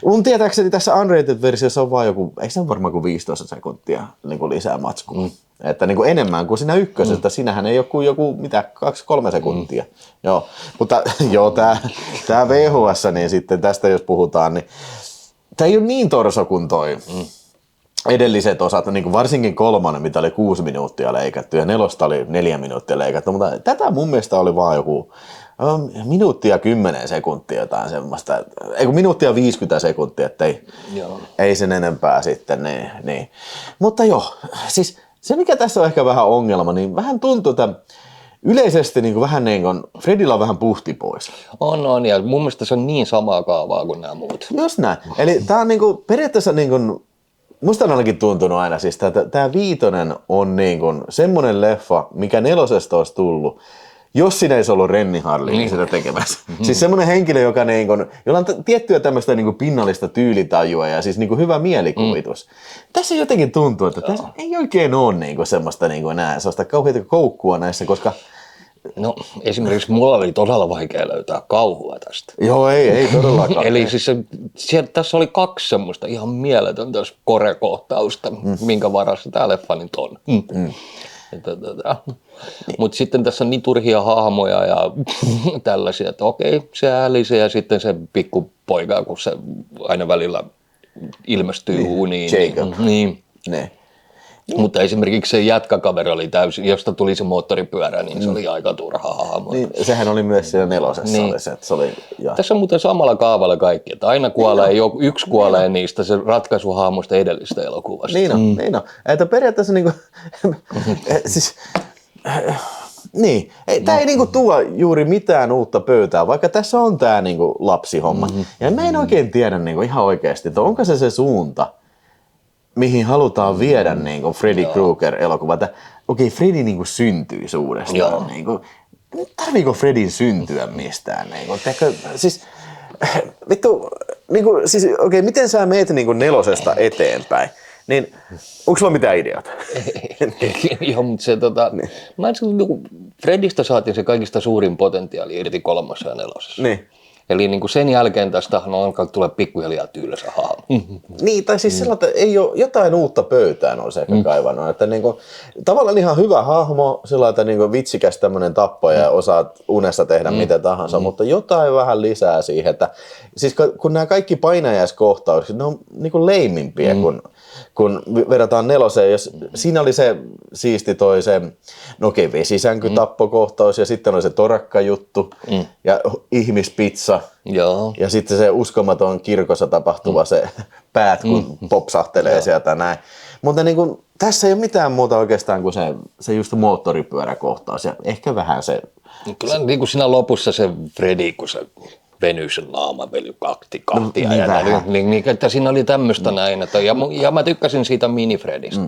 Mun tietääkseni tässä Unrated-versiossa on vaan joku, eikö se ole varmaan kuin 15 sekuntia niin lisää matskua. Että niin kuin enemmän kuin siinä ykkösestä, sinähän ei ole kuin joku 2-3 sekuntia. Joo, mutta joo, tää VHS, niin sitten tästä jos puhutaan, niin tää ei ole niin torso kuin toi edelliset osat, niin kuin varsinkin 3, mitä oli 6 minuuttia leikattu ja 4 oli 4 minuuttia leikattu, mutta tätä mun mielestä oli vaan joku minuuttia 10 sekuntia jotain semmoista, ei kun minuuttia 50 sekuntia, että ei sen enempää sitten, niin. Mutta joo, siis se mikä tässä on ehkä vähän ongelma, niin vähän tuntuu, että yleisesti niin kuin vähän niin kuin Fredillä on vähän puhti pois. On, ja mun mielestä se on niin samaa kaavaa kuin nämä muut. Just näin. Eli tää on niin kuin, periaatteessa niin kuin, musta on ainakin tuntunut aina siis, että tää 5 on niin kuin semmonen leffa, mikä 4 olisi tullut, jos siinä ei ollut Renny Harlin sitä tekemässä. Siis semmoinen henkilö, joka niin kuin, jolla on tiettyä tämmöistä niin kuin pinnallista tyylitajua ja siis niin kuin hyvä mielikuvitus. Tässä jotenkin tuntuu, että tässä ei oikein ole niin kuin semmoista niin kuin enää sellaista kauheita koukkua näissä, koska no esimerkiksi mulla oli todella vaikea löytää kauhua tästä. Joo, ei todellakaan. Eli siis tässä oli 2 semmoista ihan mieletöntä korekohtausta, minkä varassa tää leffa nyt on. Mutta sitten tässä on niin turhia hahmoja ja tällaisia, että okei, se Alice ja sitten se pikkupoika, kun se aina välillä ilmestyy uniin. Jacob. Niin. Ne. Mutta esimerkiksi se jätkäkaveri oli täysin, josta tuli se moottoripyörä, niin se oli aika turha hahmo. Niin, sehän oli myös siinä 4. Niin. Oli se, että se oli, ja. Tässä on muuten samalla kaavalla kaikki, että aina kuolee, yksi kuolee niistä se ratkaisuhahmoista edellisestä elokuvasta. Niin on. Että periaatteessa niinku, siis, niin, tää ei niinku tuo juuri mitään uutta pöytään, vaikka tässä on tää niinku lapsihomma. Ja mä en oikein tiedä niinku ihan oikeasti, että onko se suunta, mihin halutaan viedä niinku Freddy Krueger-elokuva. Okei, Freddy niinku syntyy uudestaan. Niinku, tarviiko Freddyn syntyä mistään? Niinku, siis, vittu, niinku, siis, okei, miten sä meet niinku 4 eteenpäin? Niin, onko sulla mitään ideoita? Joo, mutta se mä Fredistä saatiin se kaikista suurin potentiaali irti 3. ja 4. Niin. Eli niin kuin sen jälkeen tästä on alkaa tulla pikkuhiljaa tylsä hahmo. Niin, tai siis sellainen, että ei ole jotain uutta pöytään on se ehkä kaivannut. Että niin kuin, tavallaan ihan hyvä hahmo, sellainen, että niin kuin vitsikäs tämmöinen tappaja ja osaat unessa tehdä mitä tahansa, mutta jotain vähän lisää siihen. Että, siis kun nämä kaikki painajaiskohtaukset, ne on niin kuin leimimpiä, kun verrataan 4, jos siinä oli se siisti se, no okei, vesisänkytappokohtaus ja sitten oli se torakkajuttu ja ihmispizza. Joo. Ja sitten se uskomaton kirkossa tapahtuva se päät, kun popsahtelee sieltä näin. Mutta niin kun, tässä ei ole mitään muuta oikeastaan kuin se just moottoripyöräkohtaus ja ehkä vähän se. Kyllä niin kuin siinä lopussa se Freddy, kun se venyy sen naamaveli kahtia. Niin, että siinä oli tämmöistä näin. Että, ja mä tykkäsin siitä mini-Fredistä.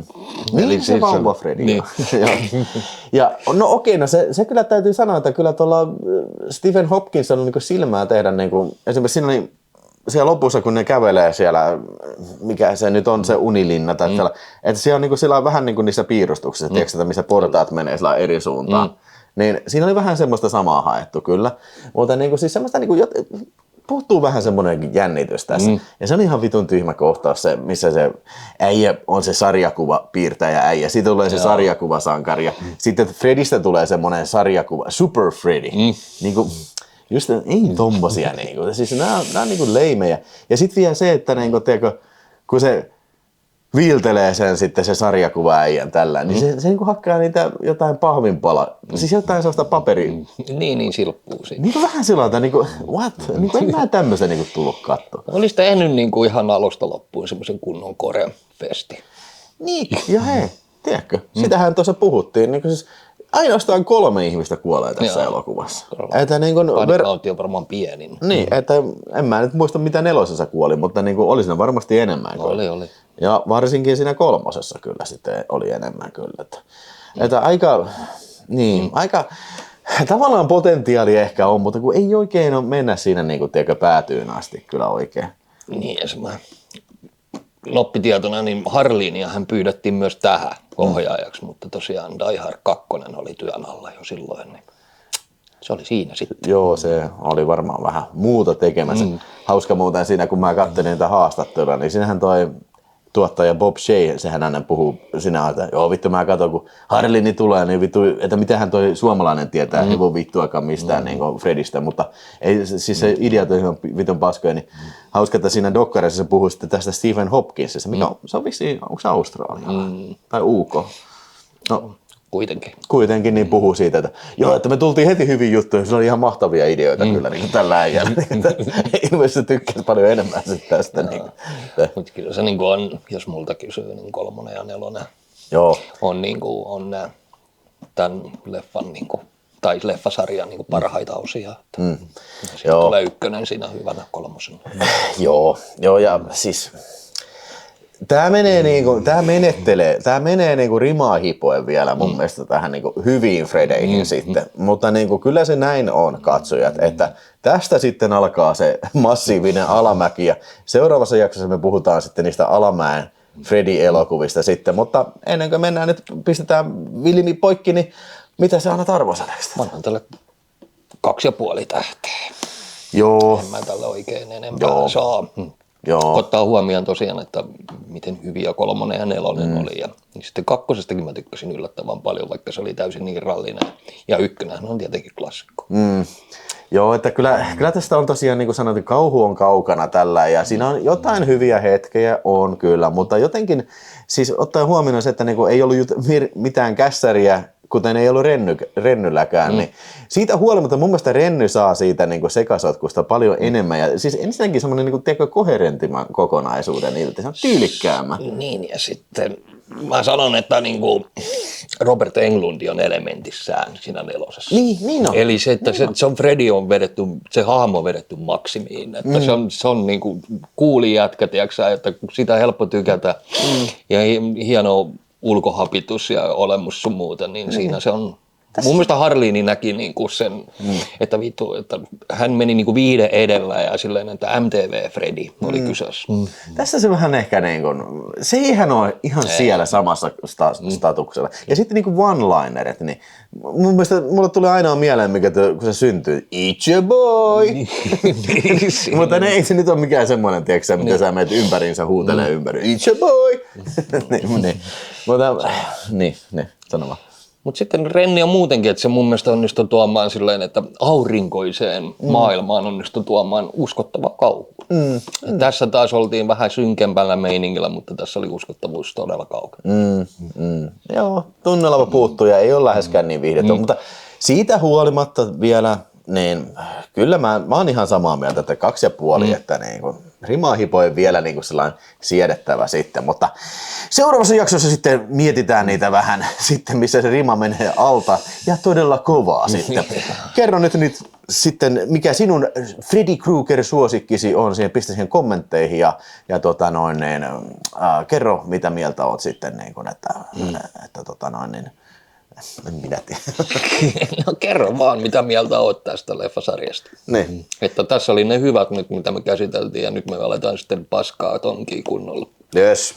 Eli se vauva Freddy. Niin. Ja no okei, no se kyllä täytyy sanoa, että kyllä tuolla Stephen Hopkins on niin silmää tehdä, niin kuin, esimerkiksi siinä oli siellä lopussa, kun ne kävelee siellä, mikä se nyt on se unilinna, tai että siellä on, niin kuin, siellä on vähän niin kuin niissä piirustuksissa, tiedätkö, että missä portaat menee eri suuntaan. Niin siinä oli vähän semmoista samaa haettu kyllä, mutta niin kuin, siis semmoista niin kuin, puuttuu vähän semmoinen jännitys tässä. Ja se on ihan vitun tyhmä kohtaus se, missä se äijä on se sarjakuva piirtäjä äijä. Siitä tulee se sarjakuvasankari ja sitten Fredistä tulee semmoinen sarjakuva, Super Freddy. Niin kuin, just ei tommosia niinku. Siis nämä on niinku leimejä. Ja sitten vielä se, että niinku, tiedätkö, kun se viiltelee sen sitten se sarjakuva-äijän tällä, niin se niinku hakkaa niitä jotain pahvinpala, siis jotain sellaista paperia. Niin silppuu siitä. Niinku vähän sellaista, niinku, what? Niinku en mä tämmöisen niinku tullut katsoa. Olisi tehnyt niinku ihan alusta loppuun semmoisen kunnon Korean festi. Niin, ja hei. Tiedätkö, sitähän tuossa puhuttiin. Niin siis ainoastaan 3 ihmistä kuolee tässä elokuvassa. Että niin kuin Bodycount on varmaan pienin. Niin, että en mä nyt muista mitä 4. kuoli, mutta niin kuin oli siinä varmasti enemmän. Oli. Ja varsinkin siinä 3. kyllä sitten oli enemmän kyllä. Että aika tavallaan potentiaali ehkä on, mutta kun ei oikein ole mennä siinä niin kuin, tiedätkö, päätyyn asti kyllä oikein. Niin, ja loppitietona, niin Harlinia hän pyydettiin myös tähän ohjaajaksi, mutta tosiaan Die Hard 2 oli työn alla jo silloin, niin se oli siinä sitten. Joo, se oli varmaan vähän muuta tekemässä. Hauska muuten siinä, kun mä katselin niitä haastatteluja, niin siinähän toi tuottaja Bob Shea, sehän aina puhuu sinä, että joo vittu mä katson, kun Harlini tulee, niin vittu, että mitähän toi suomalainen tietää, ei voi vittuakaan mistään niin kuin Fredistä, mutta ei, siis se idea on ihan vitun paskoja, niin hauska, että siinä dokkarissa se puhuu sitten tästä Stephen Hopkinsista, mikä se on vissiin, onko se Australia tai UK? No, Kuitenkin niin puhuu siitä, että joo, että me tultiin heti hyvin juttuja, se oli ihan mahtavia ideoita kyllä niin tällä äijällä. Ilmeisesti tykkäsi paljon enemmän tästä. Mutta kyllä se niin on, jos multa kysyy, niin 3 ja 4 joo. on tämän leffan tai leffasarjan parhaita osia. Siitä tulee 1 siinä hyvänä 3. Joo ja siis Tämä menee niinku rimaa hipoen vielä mun mielestä tähän niinku hyviin Fredeihin sitten, mutta niinku kyllä se näin on katsojat, että tästä sitten alkaa se massiivinen alamäki ja seuraavassa jaksossa me puhutaan sitten niistä alamäen Freddy-elokuvista sitten, mutta ennen kuin mennään nyt pistetään Vilmi poikki, niin mitä sä annat arvosanaksi? Mä annan tälle 2,5 tähteä. Joo. En mä tälle oikein enempää saa. Joo. Ottaa huomioon tosiaan, että miten hyviä 3 ja 4 oli. Ja sitten 2:stakin mä tykkäsin yllättävän paljon, vaikka se oli täysin niin rallinen. Ja 1 on tietenkin klassikko. Joo, että kyllä tästä on tosiaan, niin kuin sanoin, kauhu on kaukana tällä ja siinä on jotain hyviä hetkejä, on kyllä, mutta jotenkin, siis ottaen huomioon se, että niin kuin ei ollut mitään kässäriä, kuten ei ollut Rennylläkään, niin siitä huolimatta mun mielestä Renny saa siitä niin kuin sekasotkusta paljon enemmän ja siis ensinnäkin semmoinen niin kuin koherentimman kokonaisuuden ilti, se on tyylikkäämä. Niin ja sitten mä sanon, että niin kuin Robert Englund on elementissään siinä 4. Niin on. Eli se, että se on Freddy on vedetty, se hahmo on vedetty maksimiin, että se on niin kuin cool jätkä, tiiäksä, että sitä on helppo tykätä ja hieno ulkohapitus ja olemus sun muuta, niin siinä se on. Mun mielestä Harlini näki niinku sen, että vittu, että hän meni niinku viiden edellä ja silleen, että MTV Freddy oli kyseessä. Tässä se vähän ehkä niin kuin, se eihän ole ihan siellä samassa statuksella. Ja sitten niin kuin one-linerit, niin mun mielestä mulle tulee aina mieleen, mikä kun se syntyy, it's your boy. Mutta ei se nyt ole mikään semmoinen, tiedätkö, mitä sä menet ympäriinsä huutelee ympäri, it's your boy. Mutta niin, sano vaan. Mutta sitten Renni on muutenkin, että se mun mielestä onnistui tuomaan silleen, että aurinkoiseen maailmaan onnistui tuomaan uskottava kauhu. Tässä taas oltiin vähän synkempällä meiningillä, mutta tässä oli uskottavuus todella kaukana. Joo, tunnelma puuttuu ja ei ole läheskään niin viihdettä, mutta siitä huolimatta vielä, niin kyllä mä oon ihan samaa mieltä, että 2,5, että niin kuin rimaa hipoen vielä niin kuin sellainen siedettävä sitten, mutta seuraavassa jaksossa sitten mietitään niitä vähän sitten, missä se rima menee alta ja todella kovaa sitten. Kerro nyt sitten, mikä sinun Freddy Krueger suosikkisi on, siihen pistä siihen kommentteihin ja kerro mitä mieltä oot sitten, niin kuin, että minä tiedän. No kerro vaan, mitä mieltä oot tästä leffasarjasta. Niin. Että tässä oli ne hyvät nyt, mitä me käsiteltiin, ja nyt me aletaan sitten paskaa tonkiin kunnolla. Yes.